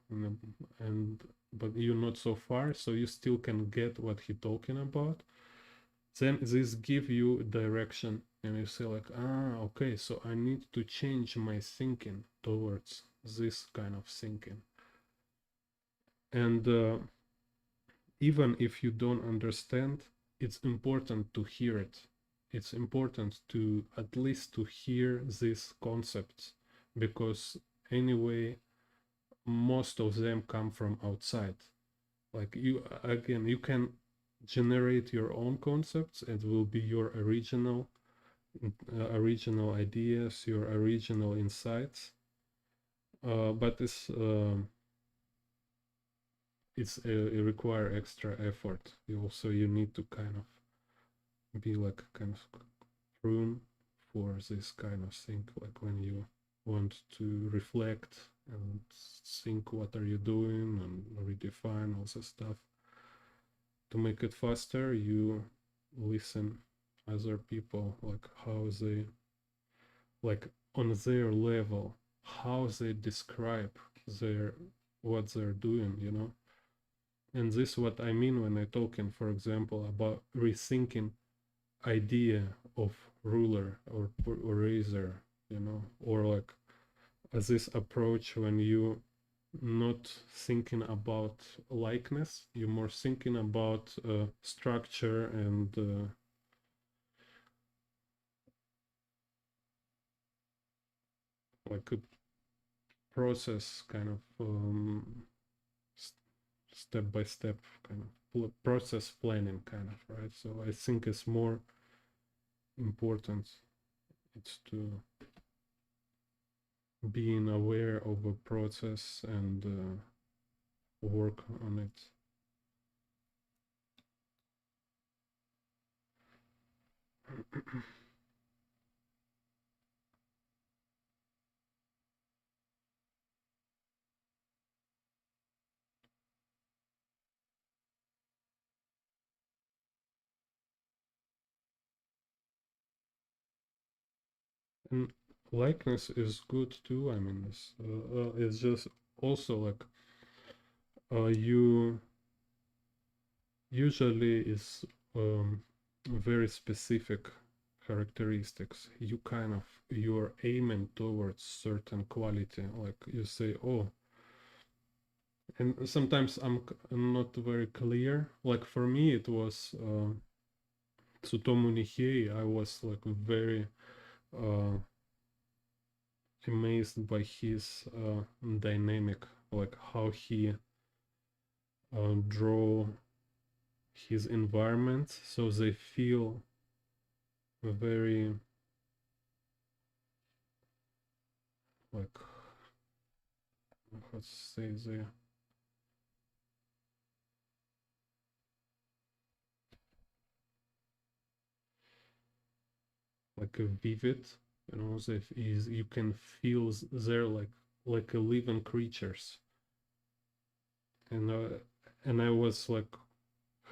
Speaker 1: and but you're not so far, so you still can get what he talking about. Then this give you direction, and you say like, ah, okay, so I need to change my thinking towards this kind of thinking. And even if you don't understand, it's important to hear it. It's important to at least to hear these concepts, because anyway most of them come from outside. Like you, again, you can generate your own concepts. It will be your original ideas, your original insights, but it require extra effort. You need to kind of be like kind of prune for this kind of thing, like when you want to reflect and think what are you doing and redefine all this stuff. To make it faster, you listen other people, like how they, like on their level, how they describe their what they're doing, you know. And this is what I mean when I talking, for example, about rethinking idea of ruler or razor, you know, or like this approach when you not thinking about likeness, you're more thinking about structure and like a process kind of step by step kind of process planning kind of, right? So I think it's more important, it's to being aware of a process and work on it. And likeness is good too. I mean, it's just also like you usually is very specific characteristics. You kind of you're aiming towards certain quality. Like you say, oh, and sometimes I'm not very clear. Like for me, it was Tsutomu Nihei. I was like very uh, amazed by his dynamic, like how he draw his environments so they feel very like, how to say, like a vivid, you know, so if is you can feel they're like a living creatures, and I was like,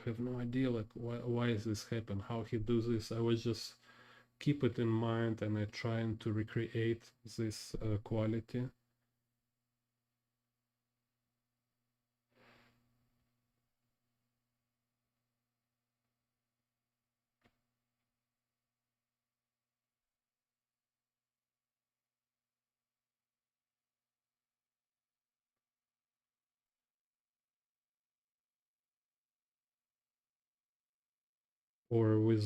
Speaker 1: have no idea like why is this happen, how he do this. I was just keep it in mind, and I trying to recreate this quality. Or with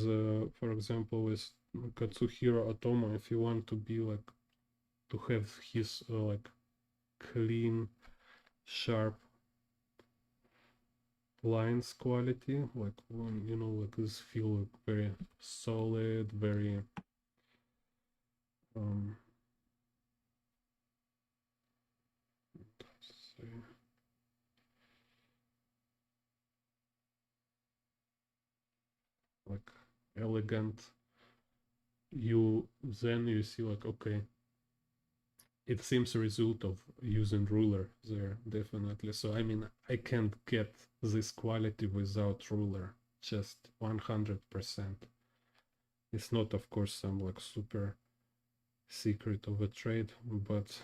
Speaker 1: for example with Katsuhiro Otomo, if you want to be like to have his like clean sharp lines quality, like when you know like this feel like very solid, very um like elegant. You then you see like okay, it seems a result of using ruler there definitely. So I mean I can't get this quality without ruler, just 100%. It's not of course some like super secret of a trade, but it's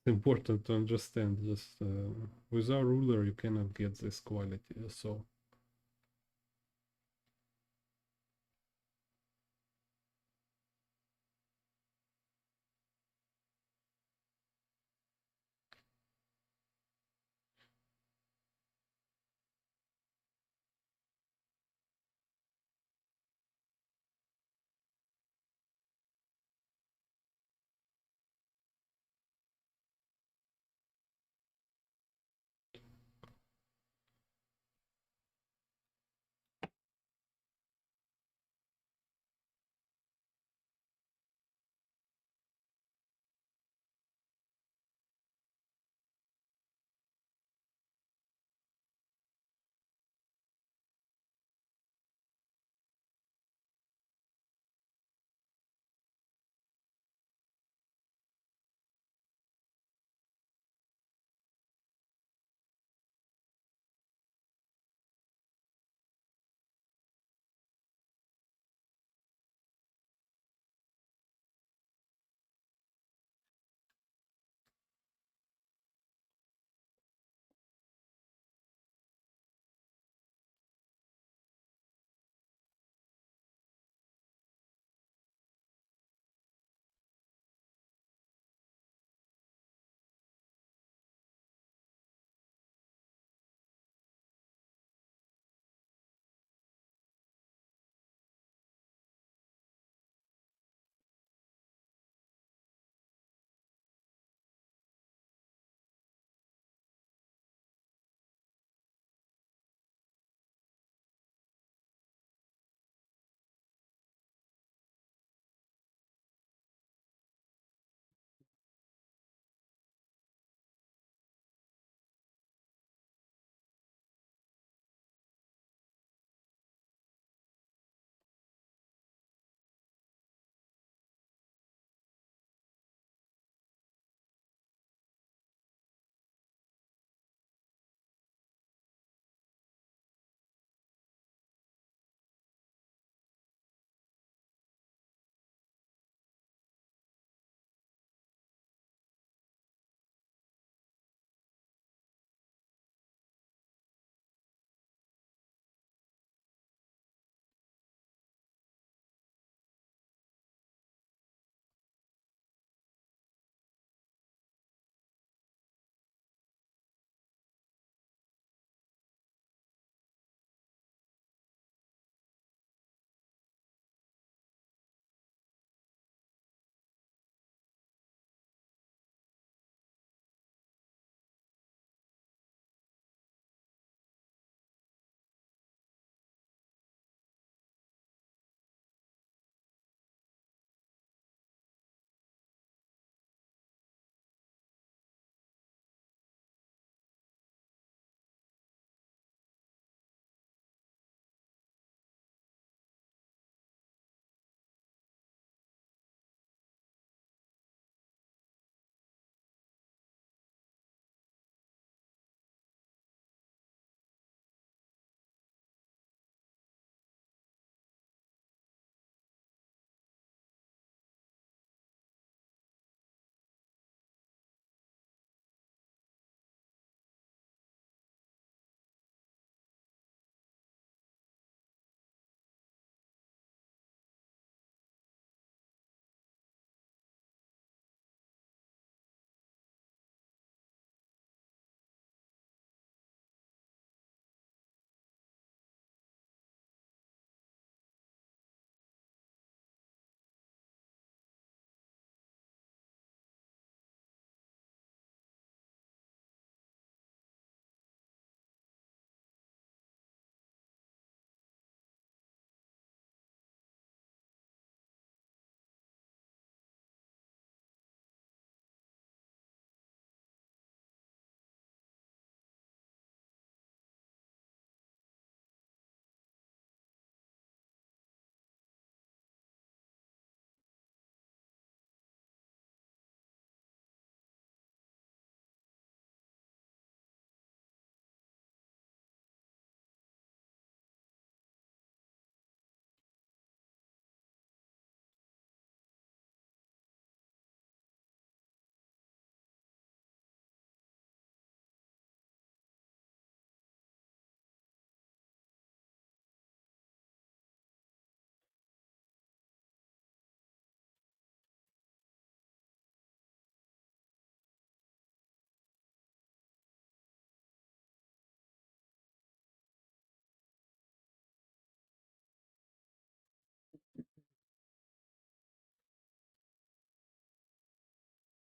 Speaker 1: important to understand just without ruler you cannot get this quality. So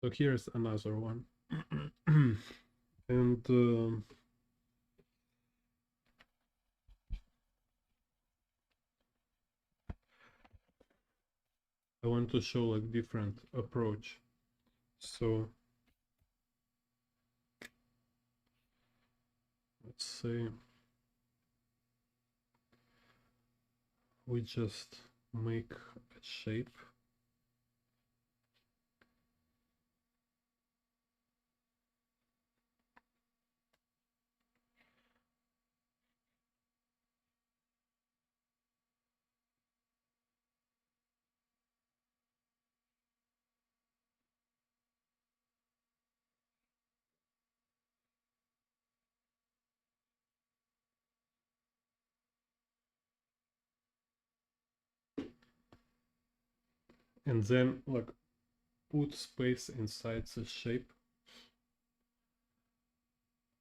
Speaker 1: So here's another one. And I want to show like different approach. So let's say we just make a shape. And then like put space inside the shape.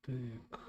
Speaker 1: Так.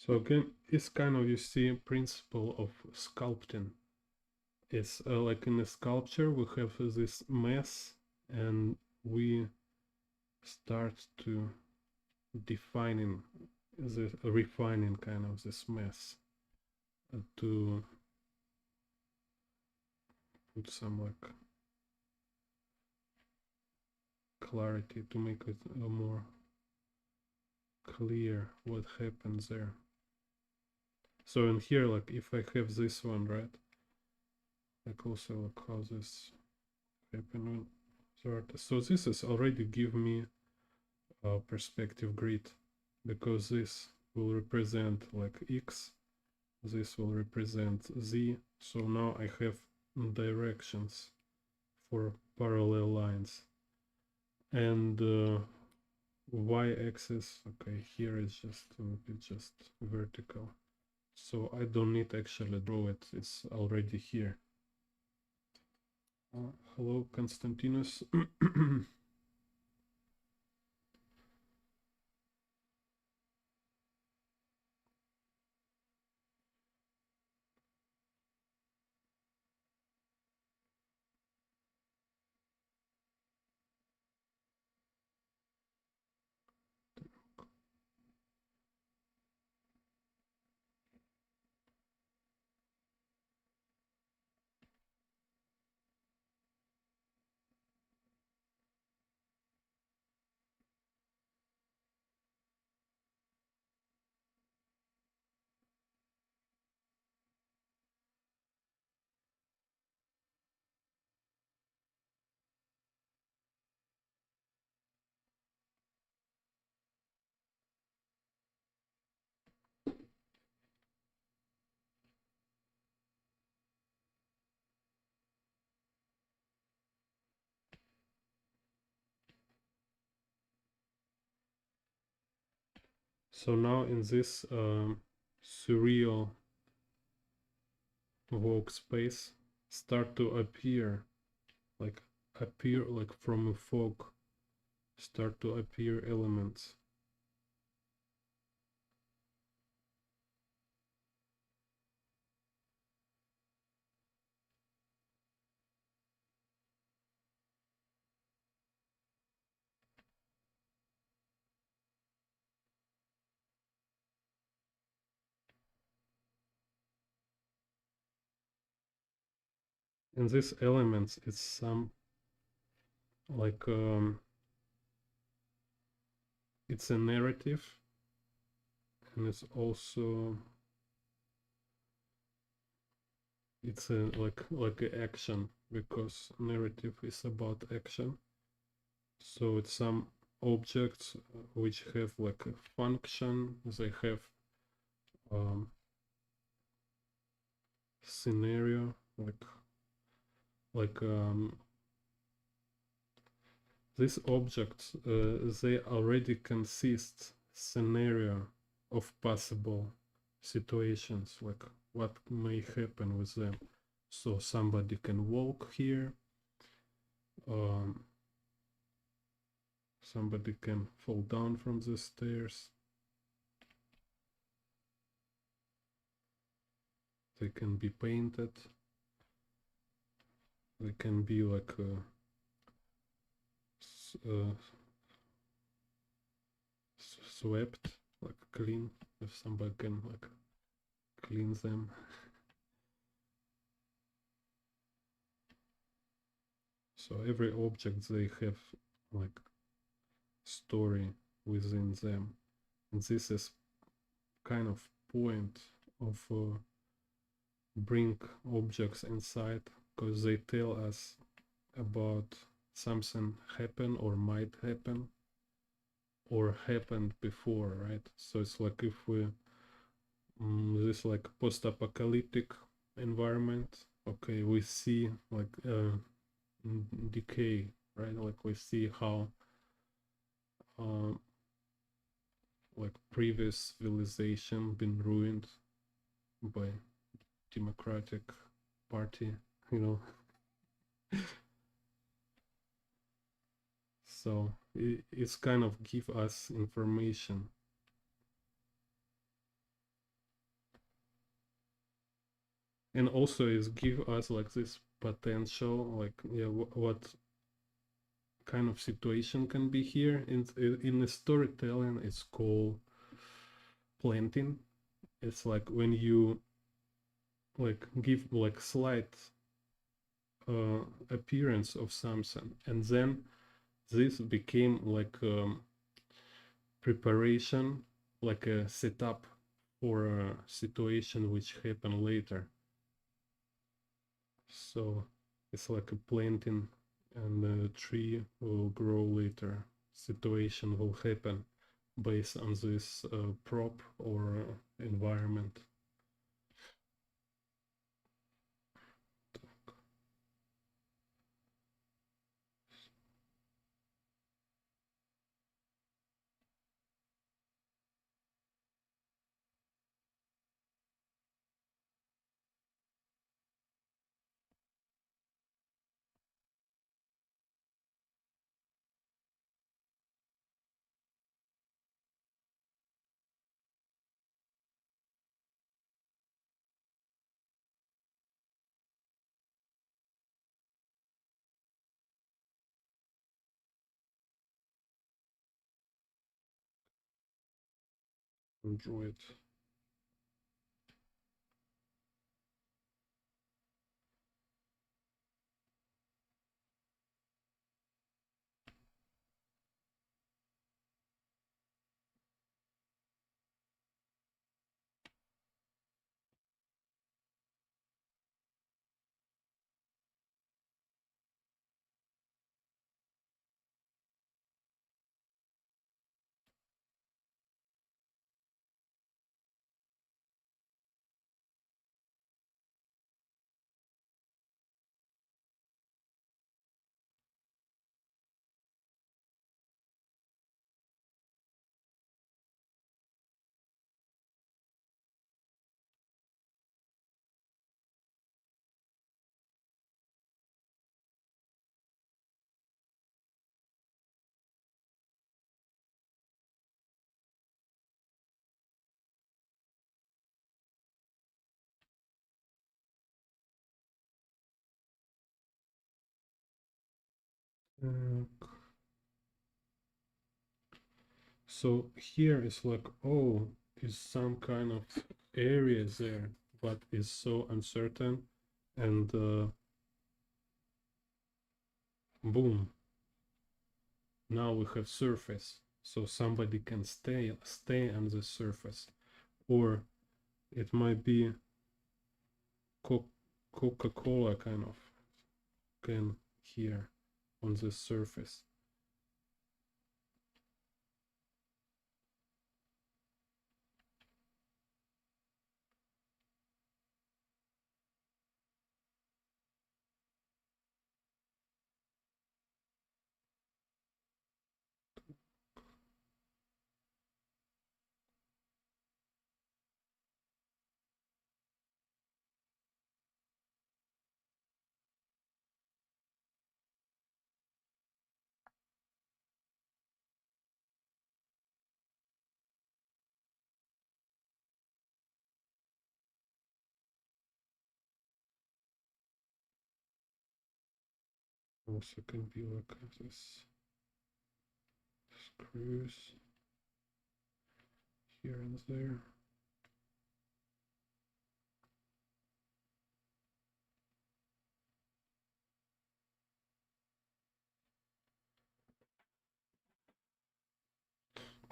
Speaker 1: So again, it's kind of, you see, principle of sculpting. It's like in a sculpture we have this mess and we start to defining the refining kind of this mess to put some like clarity, to make it more clear what happens there. So in here, like if I have this one, right, like also like how this happen. So this is already give me a perspective grid, because this will represent like X, this will represent Z. So now I have directions for parallel lines. And y-axis, okay, here is just vertical. So I don't need to actually draw it, it's already here. Hello, Constantinus. So now in this surreal workspace start to appear like from a fog, start to appear elements. And these elements, it's some like it's a narrative, and it's also it's a like a action, because narrative is about action. So it's some objects which have like a function, they have scenario, like these objects they already consist scenario of possible situations, like what may happen with them. So somebody can walk here, somebody can fall down from the stairs, they can be painted, they can be like swept, like clean, if somebody can like clean them. So every object they have like story within them, and this is kind of point of bring objects inside, because they tell us about something happen or might happen or happened before, right? So it's like if we this like post-apocalyptic environment, okay, we see like decay, right? Like we see how like previous civilization been ruined by democratic party, you know. So it's kind of give us information. And also is give us like this potential, like yeah, what kind of situation can be here. In the storytelling, it's called planting. It's like when you like give like slight appearance of something, and then this became like preparation, like a setup for a situation which happened later. So it's like a planting, and the tree will grow later. Situation will happen based on this prop or environment. Android. So here it's like, oh, is some kind of area there, but is so uncertain, and boom, now we have surface, so somebody can stay on the surface, or it might be Coca-Cola kind of can here on the surface. Also can be like this screws here and there.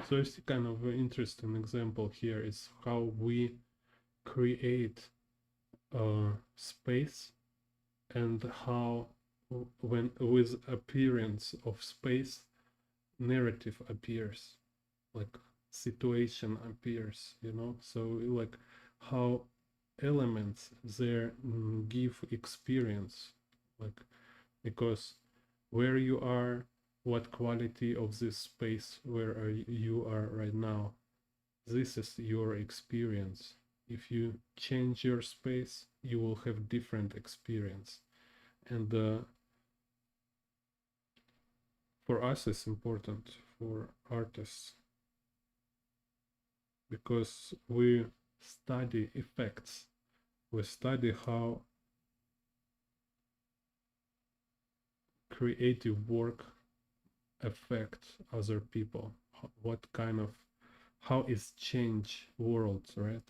Speaker 1: So it's kind of an interesting example here is how we create space, and how when with appearance of space narrative appears, like situation appears, you know. So like how elements there give experience, like because where you are, what quality of this space where you are right now, this is your experience. If you change your space, you will have different experience. And for us, it's important for artists because we study effects. We study how creative work affects other people. What kind of, how is change worlds, right?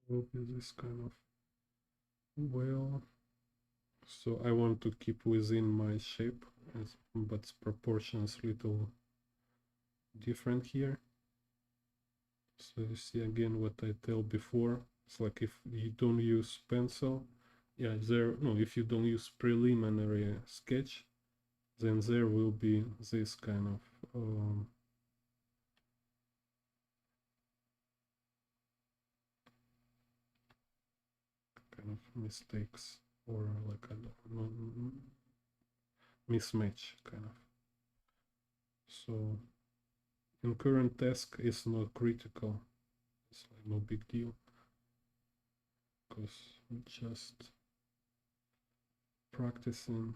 Speaker 1: Will be this kind of, well, so I want to keep within my shape, but proportions little different here. So you see again what I tell before. It's like if you don't use pencil, yeah, there, no, if you don't use preliminary sketch, then there will be this kind of mistakes, or like a mismatch kind of. So in current task is not critical. It's like no big deal because we just practicing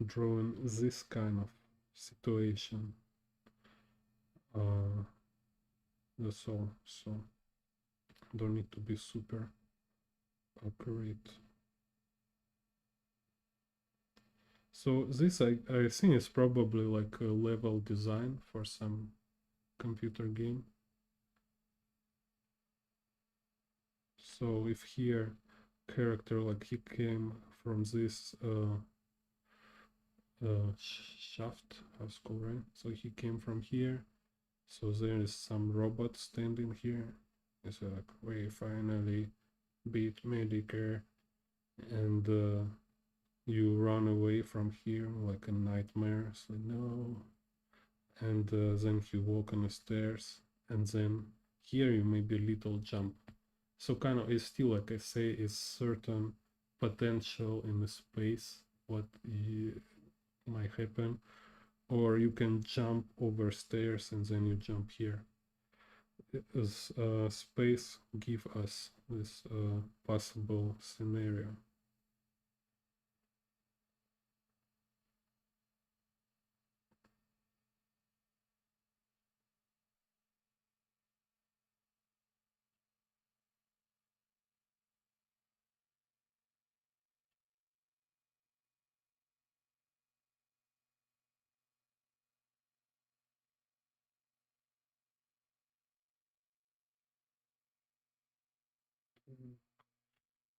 Speaker 1: drawing this kind of situation. That's all. So don't need to be super accurate. So this I think is probably like a level design for some computer game. So if here character, like he came from this shaft, how's called, right? So he came from here. So there is some robot standing here. It's like, we finally beat Medicare, and you run away from here like a nightmare. So no, and then you walk on the stairs, and then here you maybe a little jump. So kind of, it's still, like I say, is certain potential in the space what might happen, or you can jump over stairs and then you jump here. As space give us this possible scenario.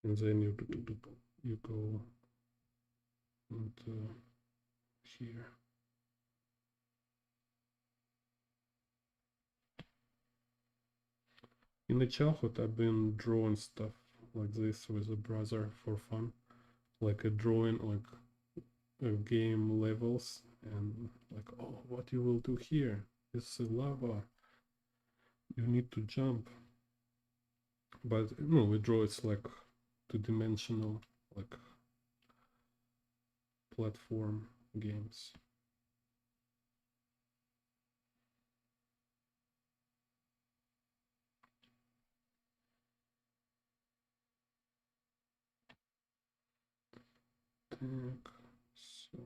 Speaker 1: and then you go into here. In the childhood, I've been drawing stuff like this with a brother for fun, like a drawing, like game levels, and like, oh, what you will do here? It's lava. You need to jump. But no, we draw it's like two-dimensional, like platform games. Так, so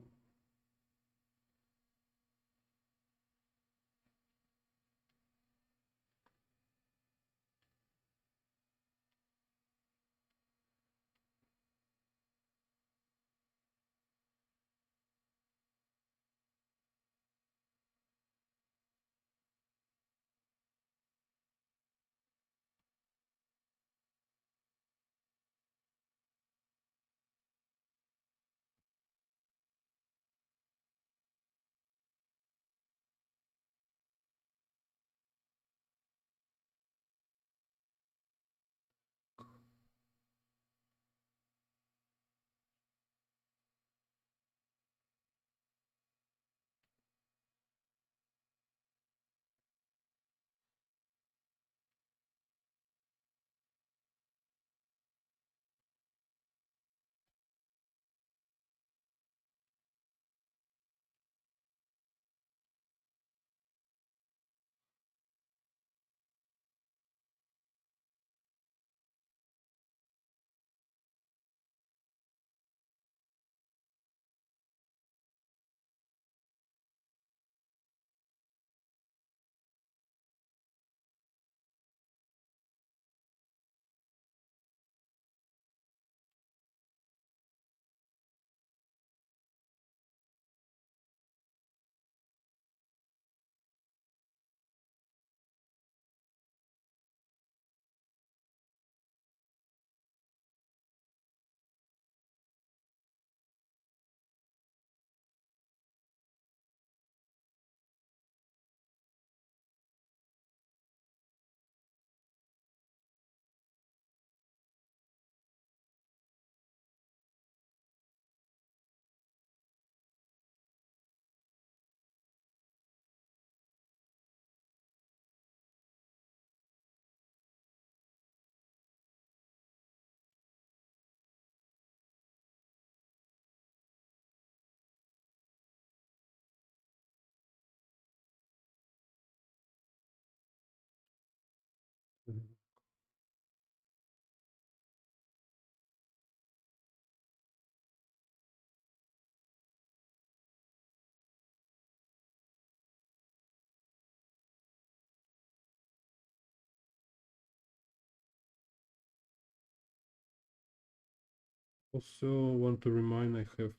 Speaker 1: also want to remind I have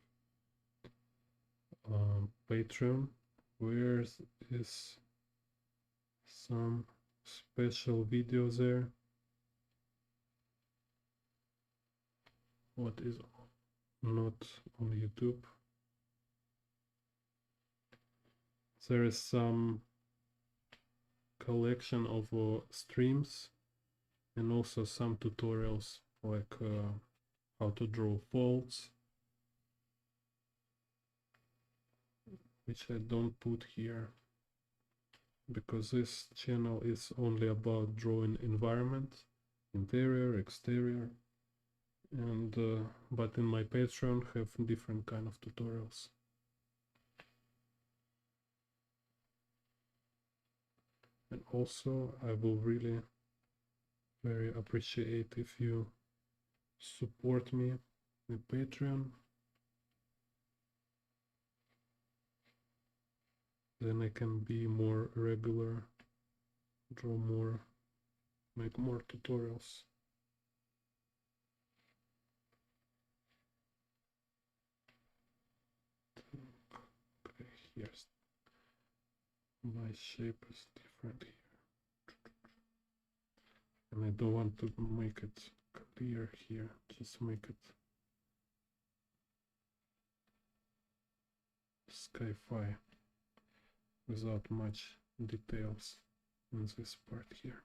Speaker 1: Patreon, where is some special videos there. What is not on YouTube? There is some collection of streams and also some tutorials like how to draw faults, which I don't put here because this channel is only about drawing environment, interior, exterior, and but in my Patreon have different kind of tutorials. And also I will really very appreciate if you support me with Patreon, then I can be more regular, draw more, make more tutorials. Okay, here's my shape is different here, and I don't want to make it clear here, just make it sci-fi without much details in this part here.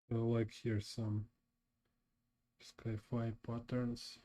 Speaker 1: I like here some sci-fi patterns.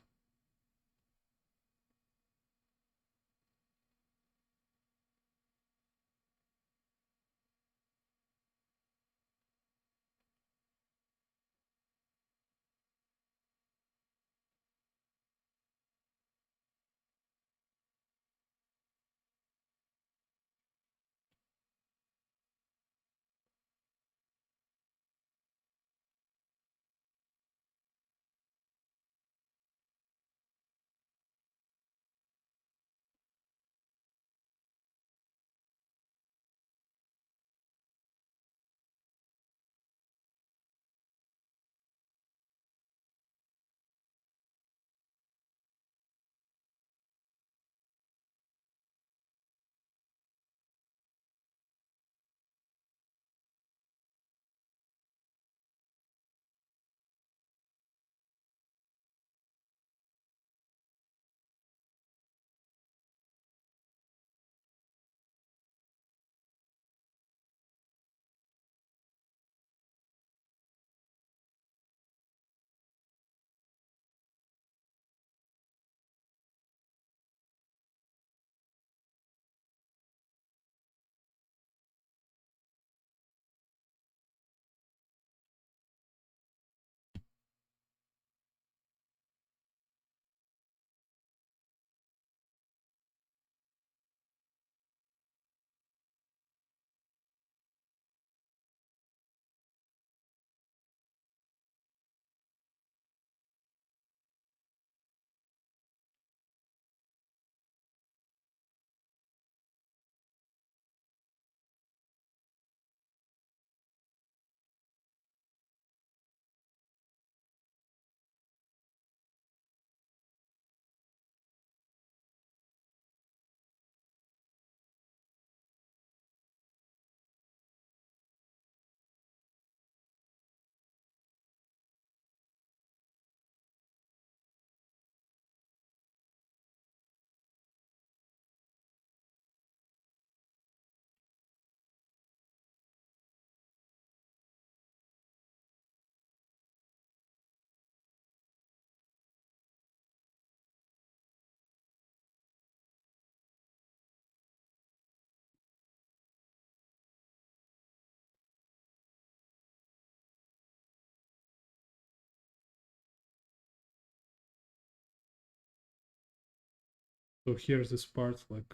Speaker 1: So here's this part, like,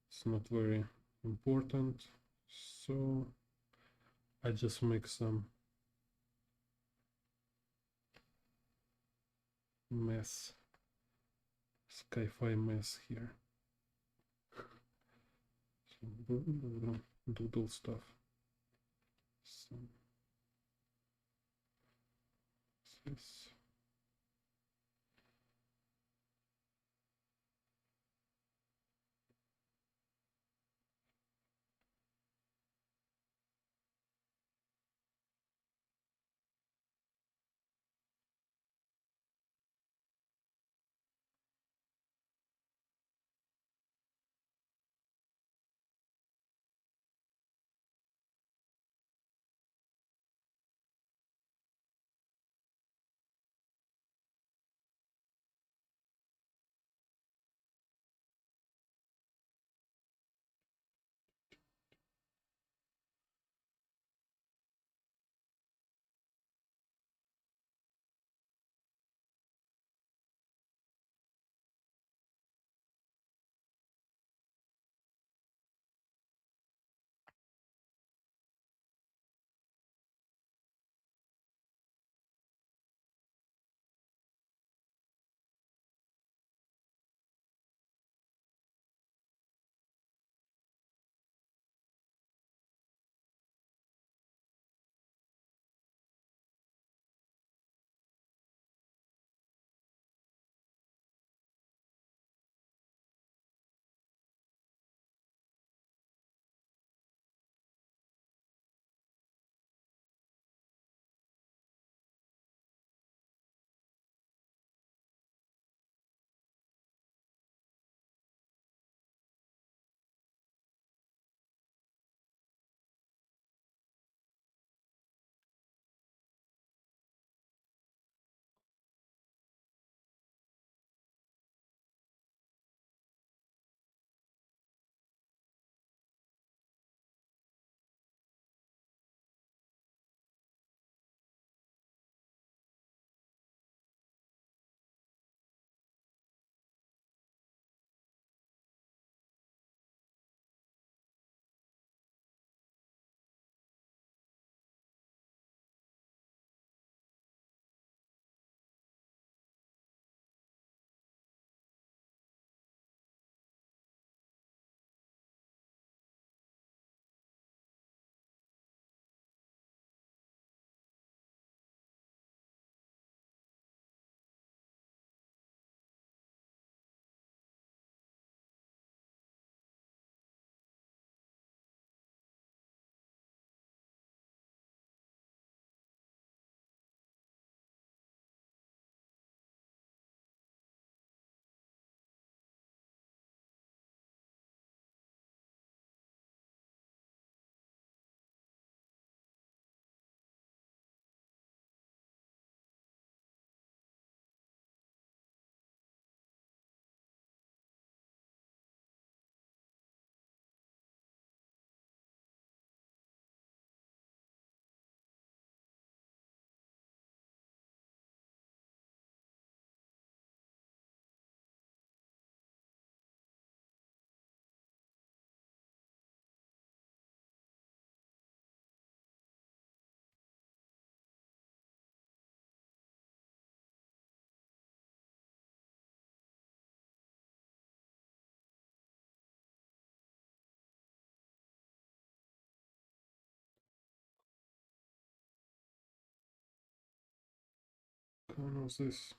Speaker 1: it's not very important. So I just make some mess sci-fi mess here. Doodle stuff. So, this. What was this?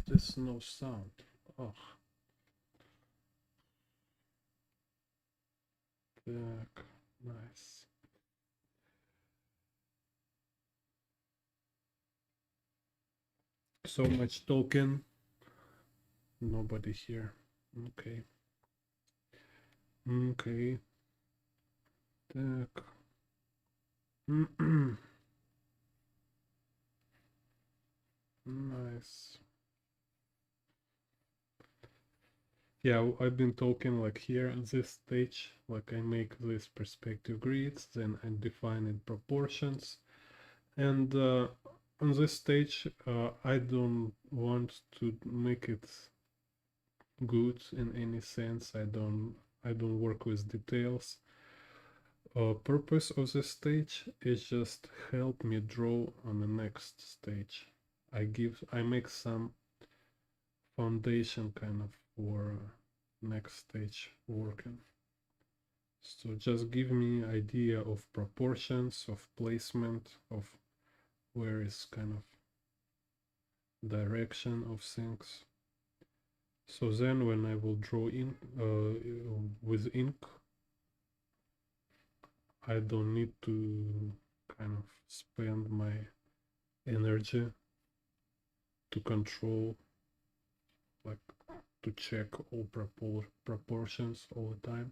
Speaker 1: there's no sound. Oh, так, nice. So much talking, nobody here. Okay. Okay. Так. Nice. Yeah, I've been talking like here on this stage, like I make this perspective grids, then I define it proportions. And on this stage, I don't want to make it good in any sense. I don't work with details. Purpose of this stage is just help me draw on the next stage. I make some foundation kind of for next stage working. So just give me idea of proportions, of placement, of where is kind of direction of things. So then when I will draw in with ink, I don't need to kind of spend my energy to control, like to check all proportions all the time.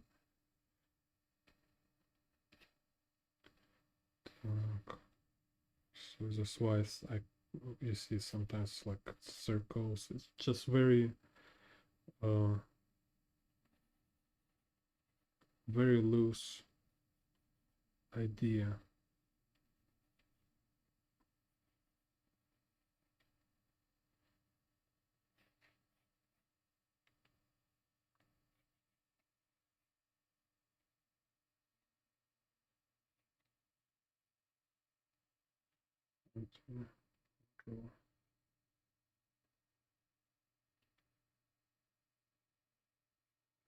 Speaker 1: So that's why you see sometimes like circles. It's just very very loose idea.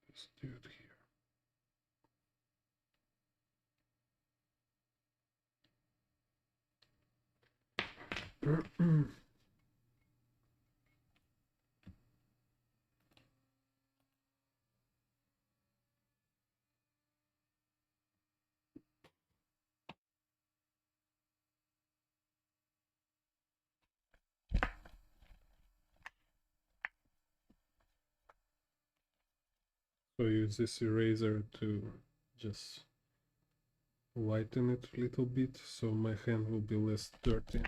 Speaker 1: Let's do it here. So use this eraser to just lighten it a little bit so my hand will be less dirty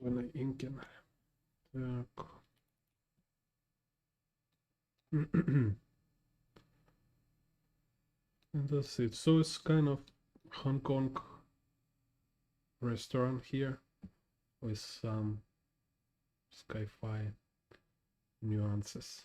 Speaker 1: when I ink it. And that's it. So it's kind of Hong Kong restaurant here with some sci-fi nuances.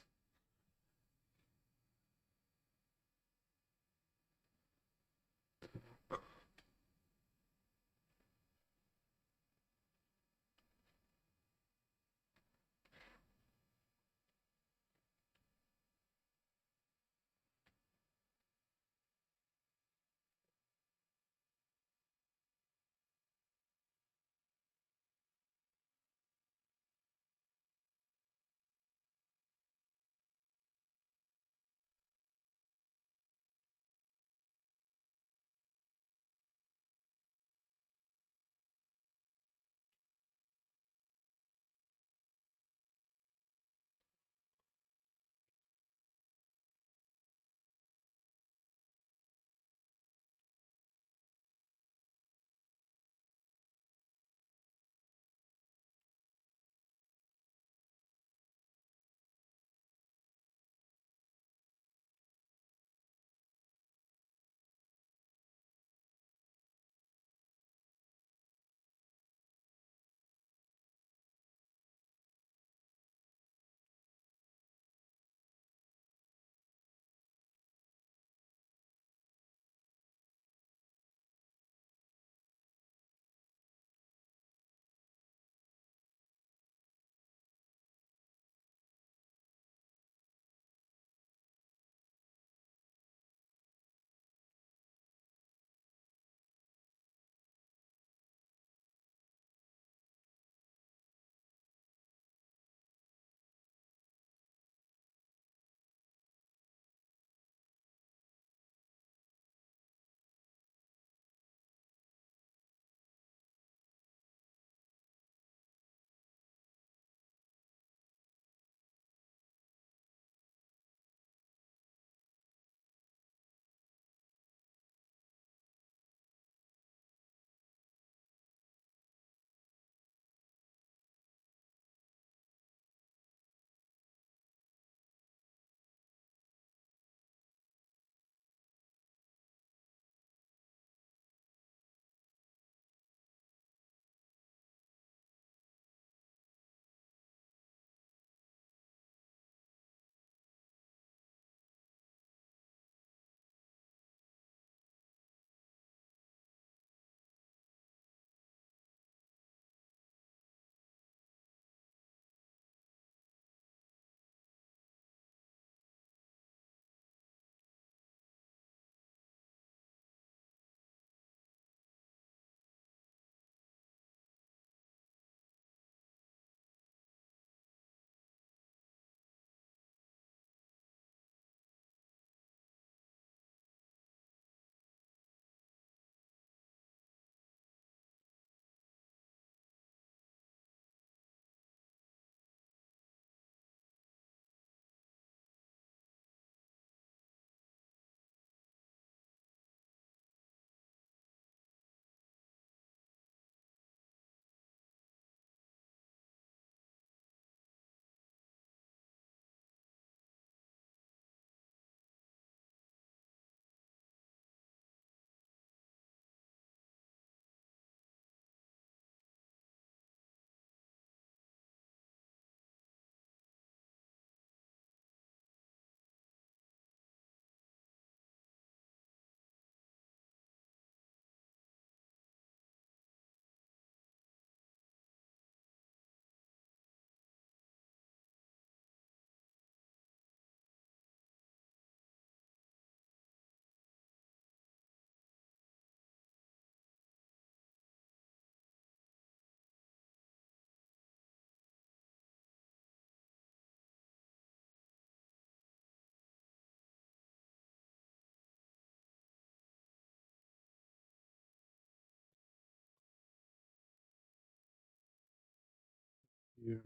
Speaker 1: here,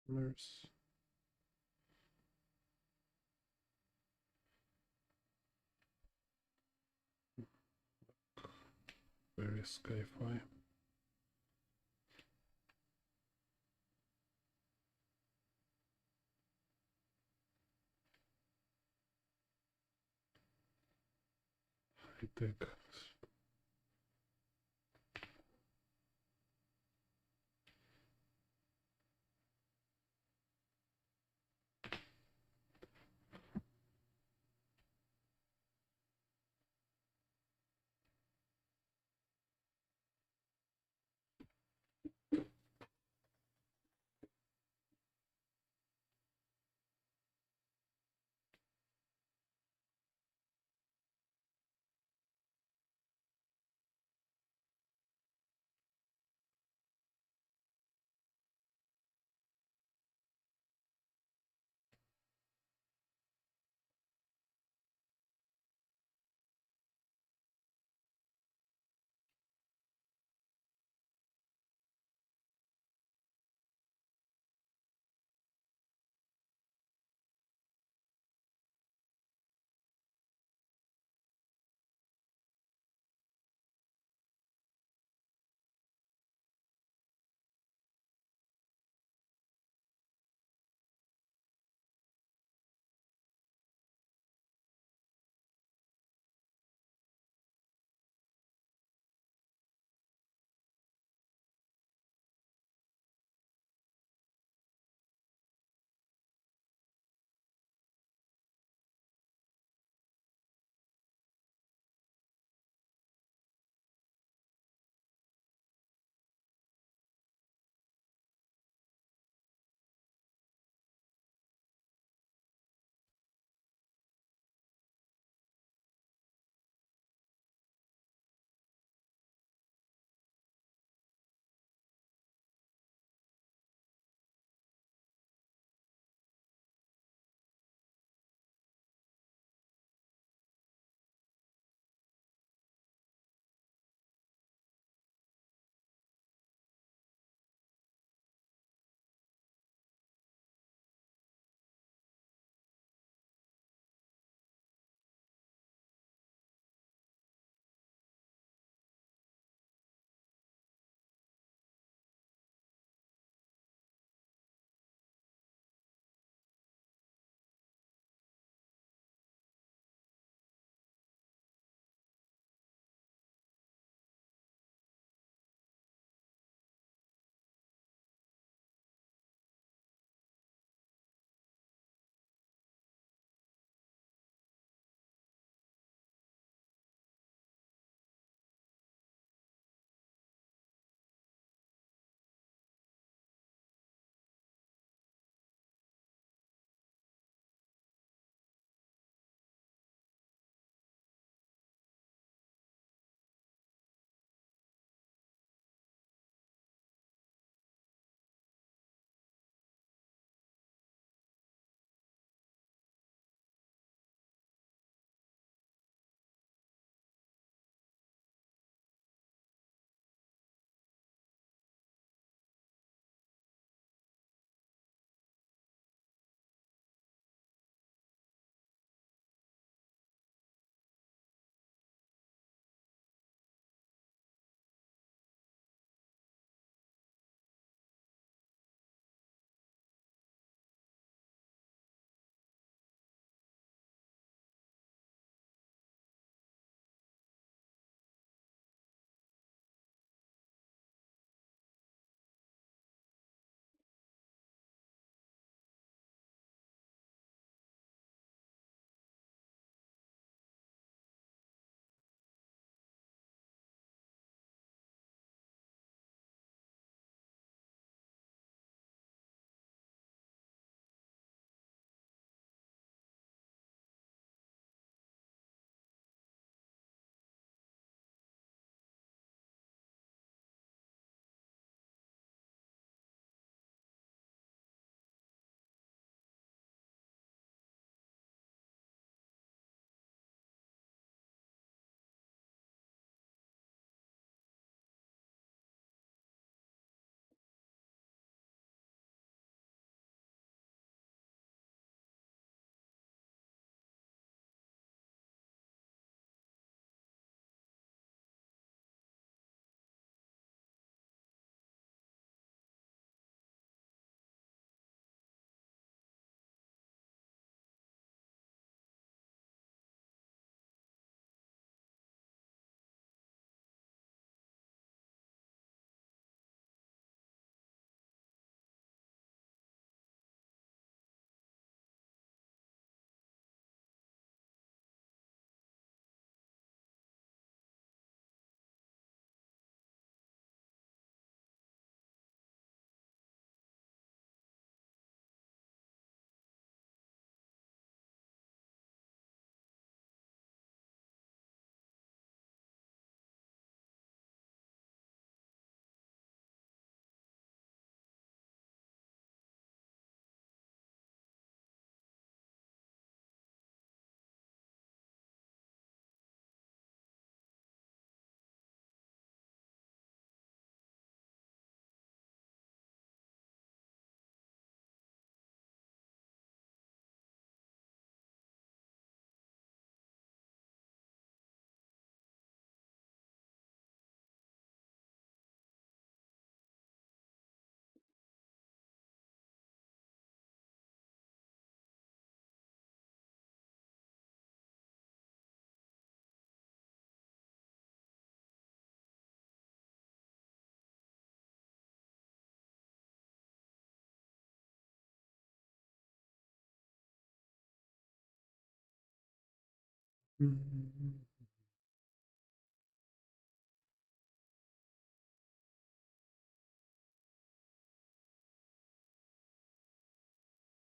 Speaker 1: nurse. Very sci-fi. High tech.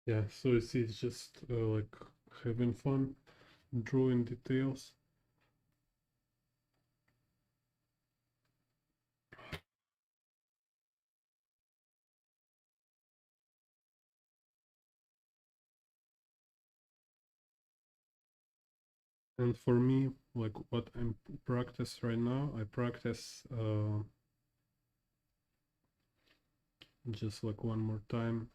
Speaker 1: Yeah, so it's just like having fun, drawing details. And for me, like what I'm practice right now, I practice just like one more time,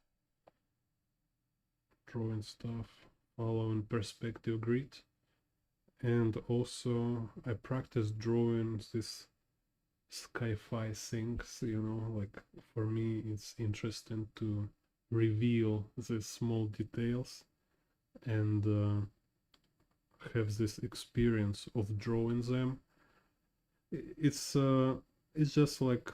Speaker 1: drawing stuff, following perspective grid. And also I practice drawing this sci-fi things, you know, like for me it's interesting to reveal the small details and have this experience of drawing them. It's just like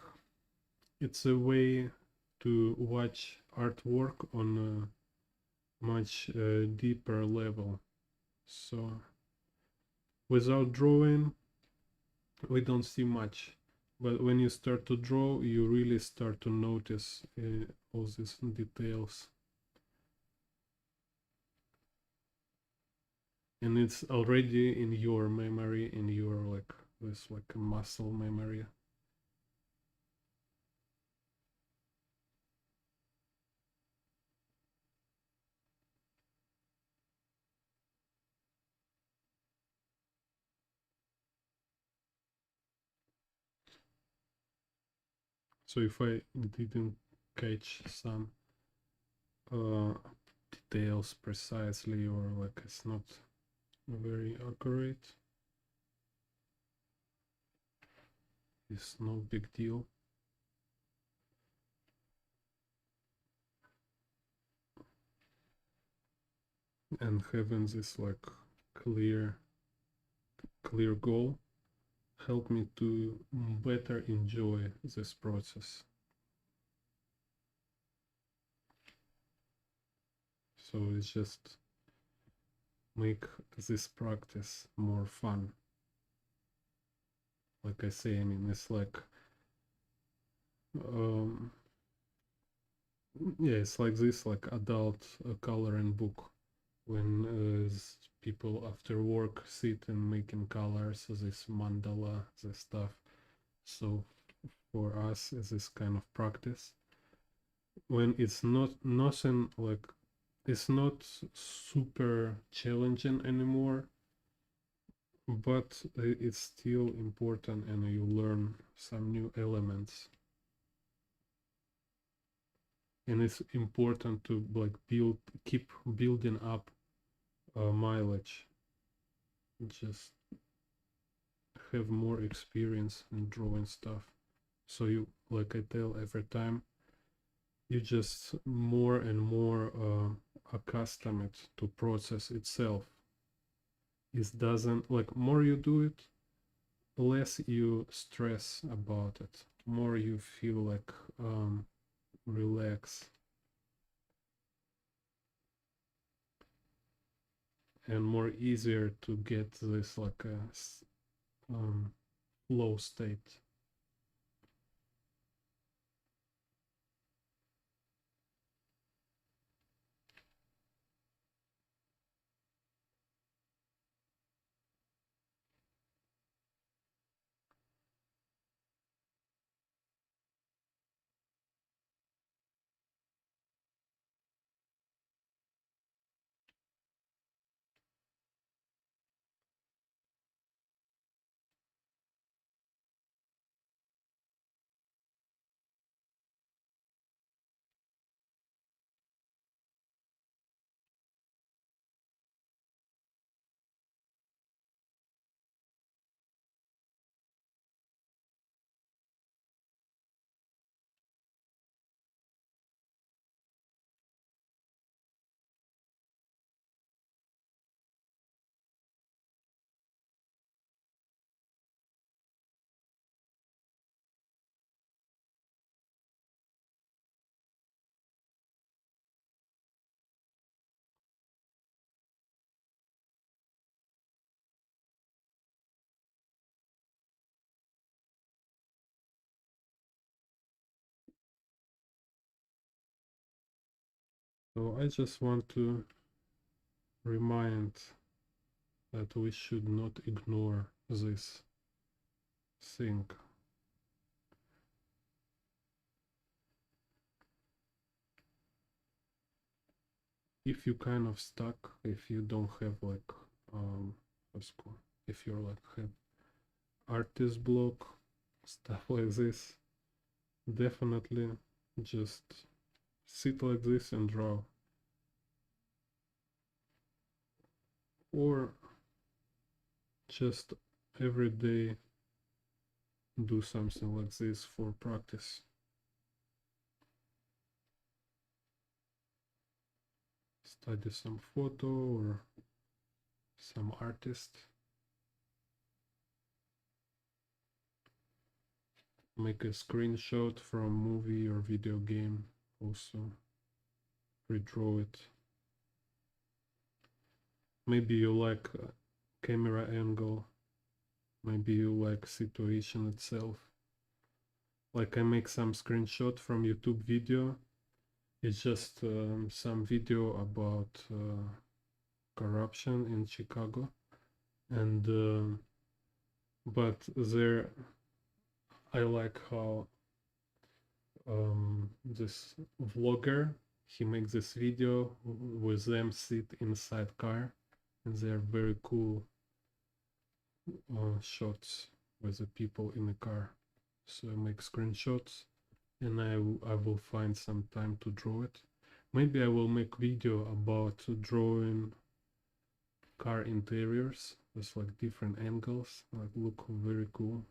Speaker 1: it's a way to watch artwork on a much deeper level. So without drawing, we don't see much. But when you start to draw, you really start to notice all these details. And it's already in your memory, in your like this like a muscle memory. So if I didn't catch some uh, details precisely, or like it's not very accurate, it's no big deal. And having this like clear clear goal help me to better enjoy this process. So it's just make this practice more fun. Like I say, I mean, it's like, um, yeah, it's like this, like adult coloring book when people after work sit and making colors, this mandala, this stuff. So for us, this kind of practice when it's not nothing like it's not super challenging anymore, but it's still important and you learn some new elements. And it's important to like keep building up mileage, just have more experience in drawing stuff. So you, like I tell every time, you just more and more accustom it to process itself. It doesn't like more you do it, less you stress about it, more you feel like relax and more easier to get this like a um, flow state. So I just want to remind that we should not ignore this thing. If you kind of stuck, if you don't have like if you're like have artist block, stuff like this, definitely just sit like this and draw, or just every day do something like this for practice. Study some photo or some artist. Make a screenshot from movie or video game, also redraw it. Maybe you like camera angle, maybe you like situation itself. Like I make some screenshot from YouTube video. It's just some video about corruption in Chicago, and but there I like how this vlogger, he makes this video with them sit inside car, and they're very cool shots with the people in the car. So I make screenshots, and I will find some time to draw it. Maybe I will make video about drawing car interiors with like different angles, like look very cool.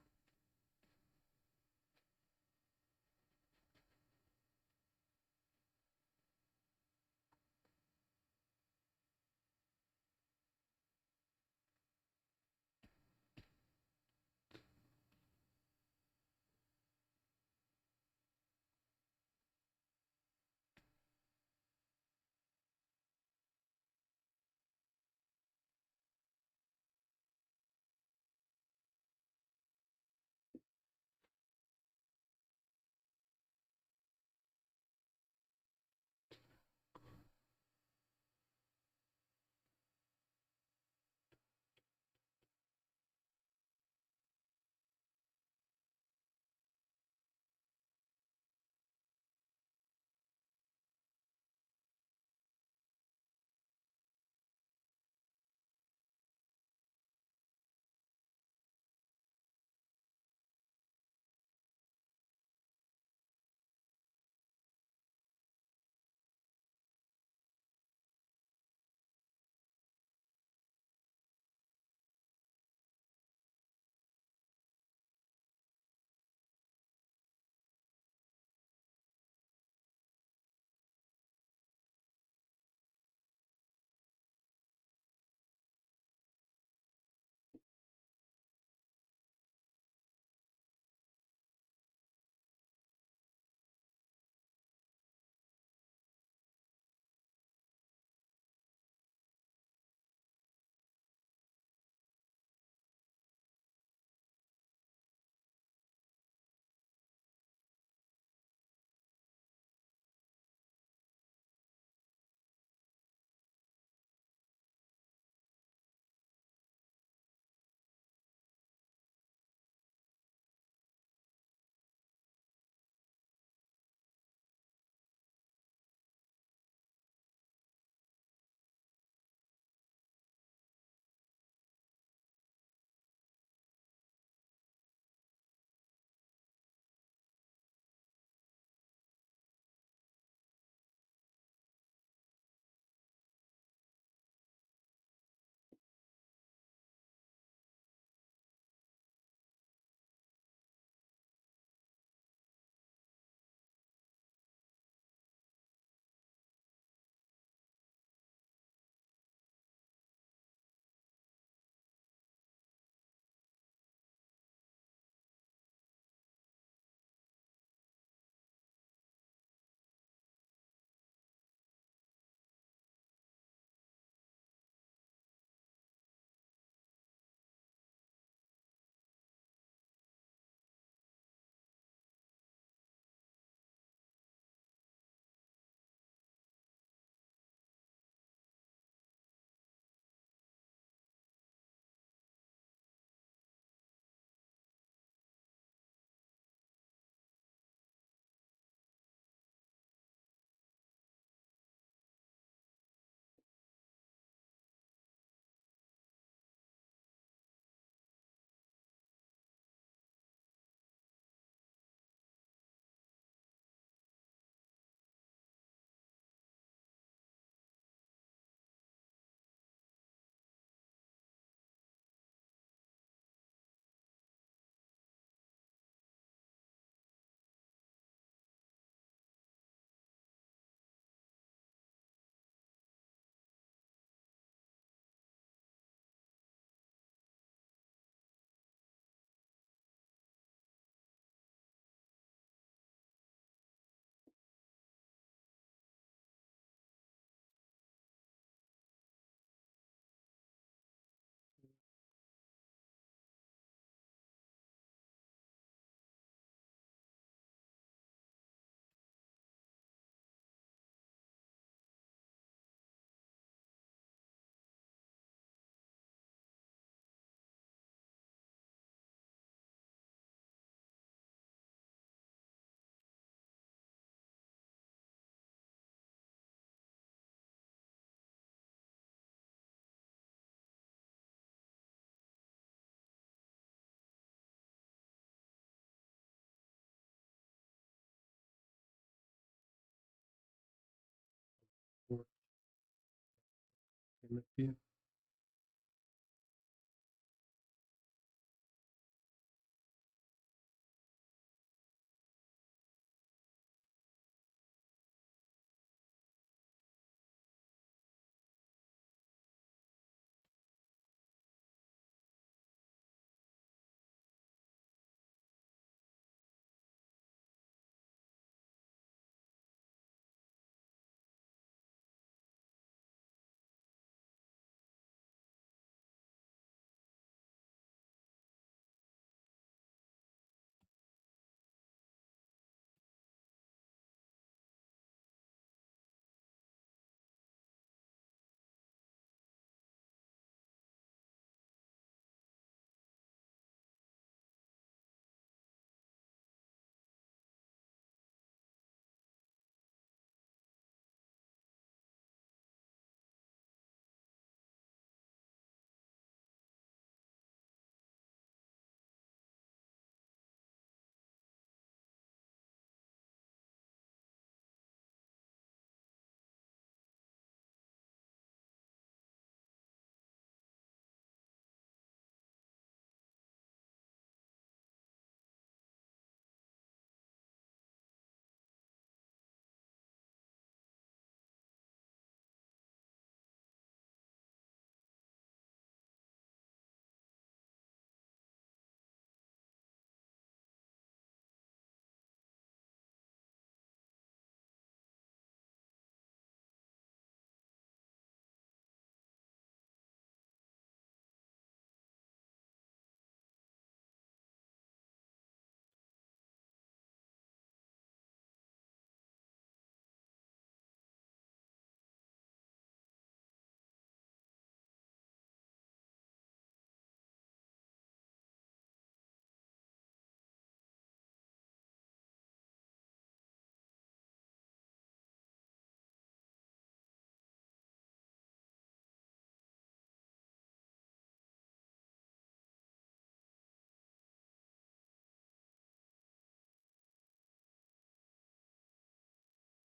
Speaker 1: canopy.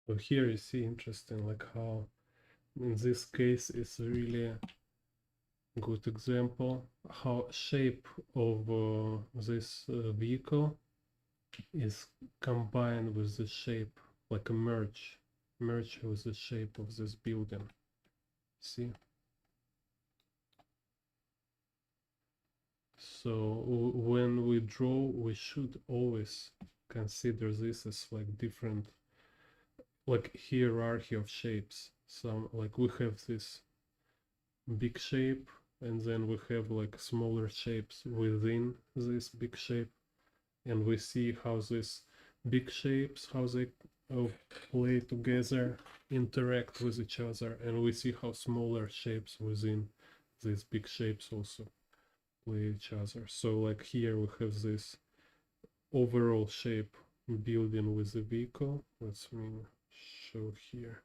Speaker 1: So here you see interesting like how in this case it's really a good example how shape of this vehicle is combined with the shape, like a merge with the shape of this building. See? So when we draw, we should always consider this as like different, like hierarchy of shapes. Some like we have this big shape, and then we have like smaller shapes within this big shape, and we see how these big shapes, how they play together, interact with each other, and we see how smaller shapes within these big shapes also play each other. So like here we have this overall shape building with the vehicle. Let's show here.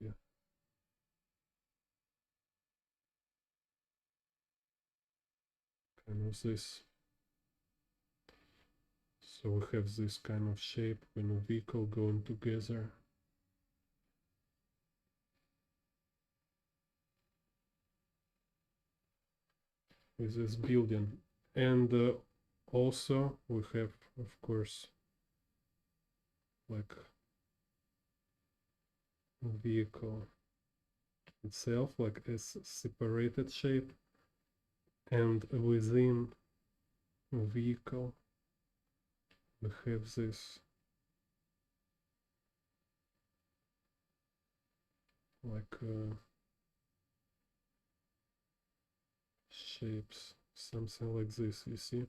Speaker 1: Yeah. Kind of this. So we have this kind of shape when a vehicle going together. With this building. And also we have, of course, like vehicle itself, like as separated shape, and within vehicle we have this like shapes, something like this, you see.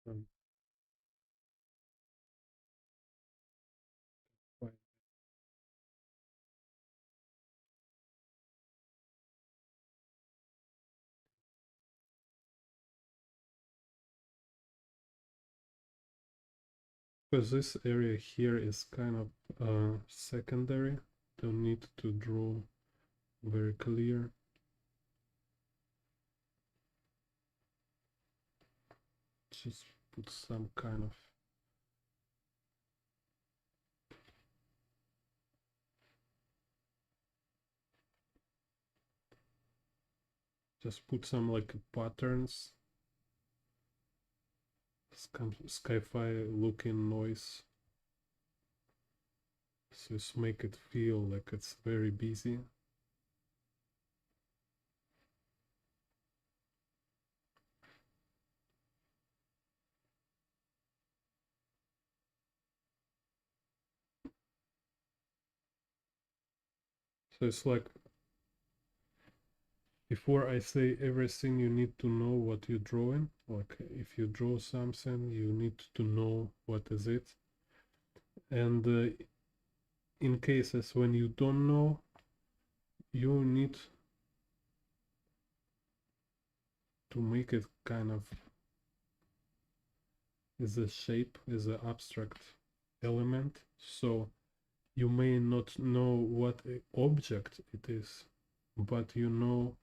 Speaker 1: Um, fine. Because this area here is kind of secondary, don't need to draw very clear. Just put some kind of some like patterns, sci-fi looking noise. So just make it feel like it's very busy. So it's like, before I say everything, you need to know what you're drawing. Like if you draw something, you need to know what is it. And in cases when you don't know, you need to make it kind of is a shape, is an abstract element. So you may not know what object it is, but you know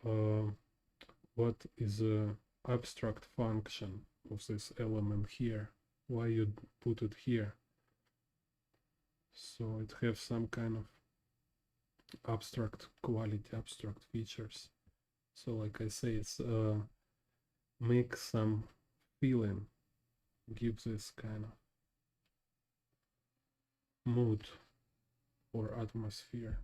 Speaker 1: uh, what is a abstract function of this element here, why you put it here. So it has some kind of abstract quality, abstract features. So like I say, it's make some feeling, gives this kind of mood or atmosphere.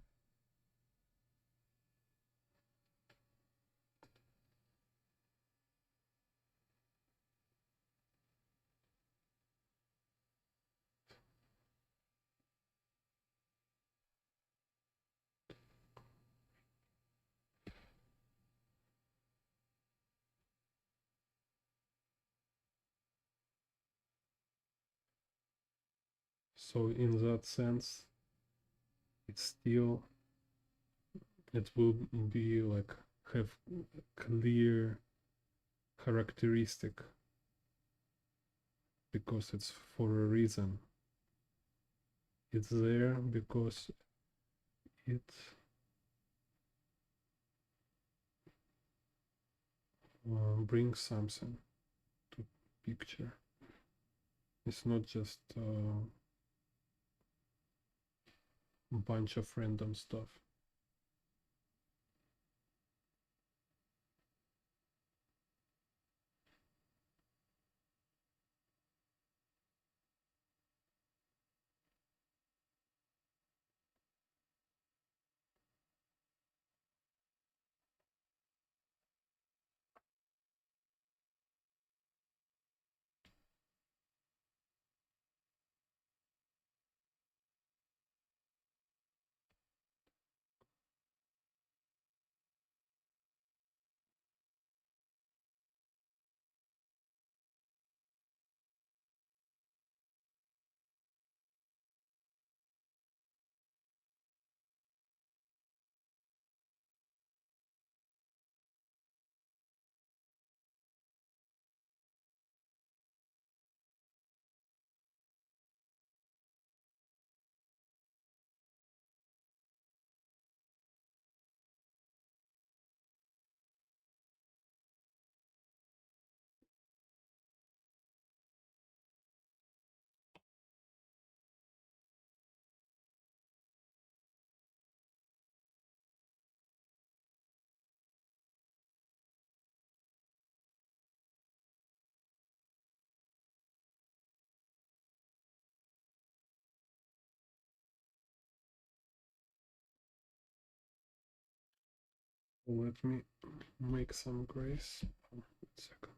Speaker 1: So in that sense, it's still, it will be like have clear characteristic because it's for a reason. It's there because it brings something to picture. It's not just a bunch of random stuff. Let me make some grace. 1 second.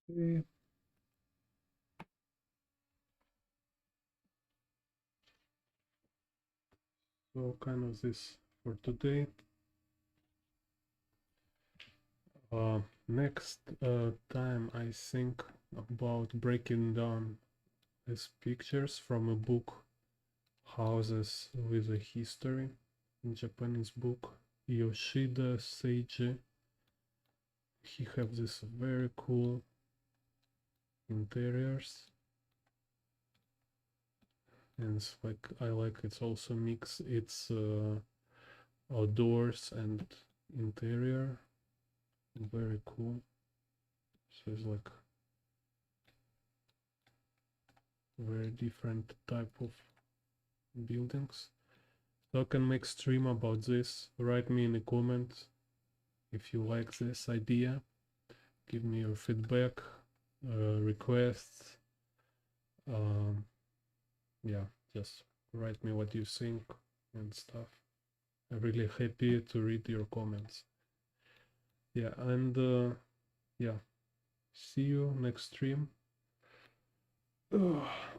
Speaker 1: Okay, so kind of this for today. Next time I think about breaking down these pictures from a book, Houses with a History, in Japanese book, Yoshida Seiji. He have this very cool interiors, and it's like I like it's also mix it's outdoors and interior, very cool. So it's like very different type of buildings. So I can make stream about this. Write me in the comments if you like this idea. Give me your feedback, requests. Yeah, just write me what you think and stuff. I'm really happy to read your comments. Yeah, and yeah, see you next stream. Ugh.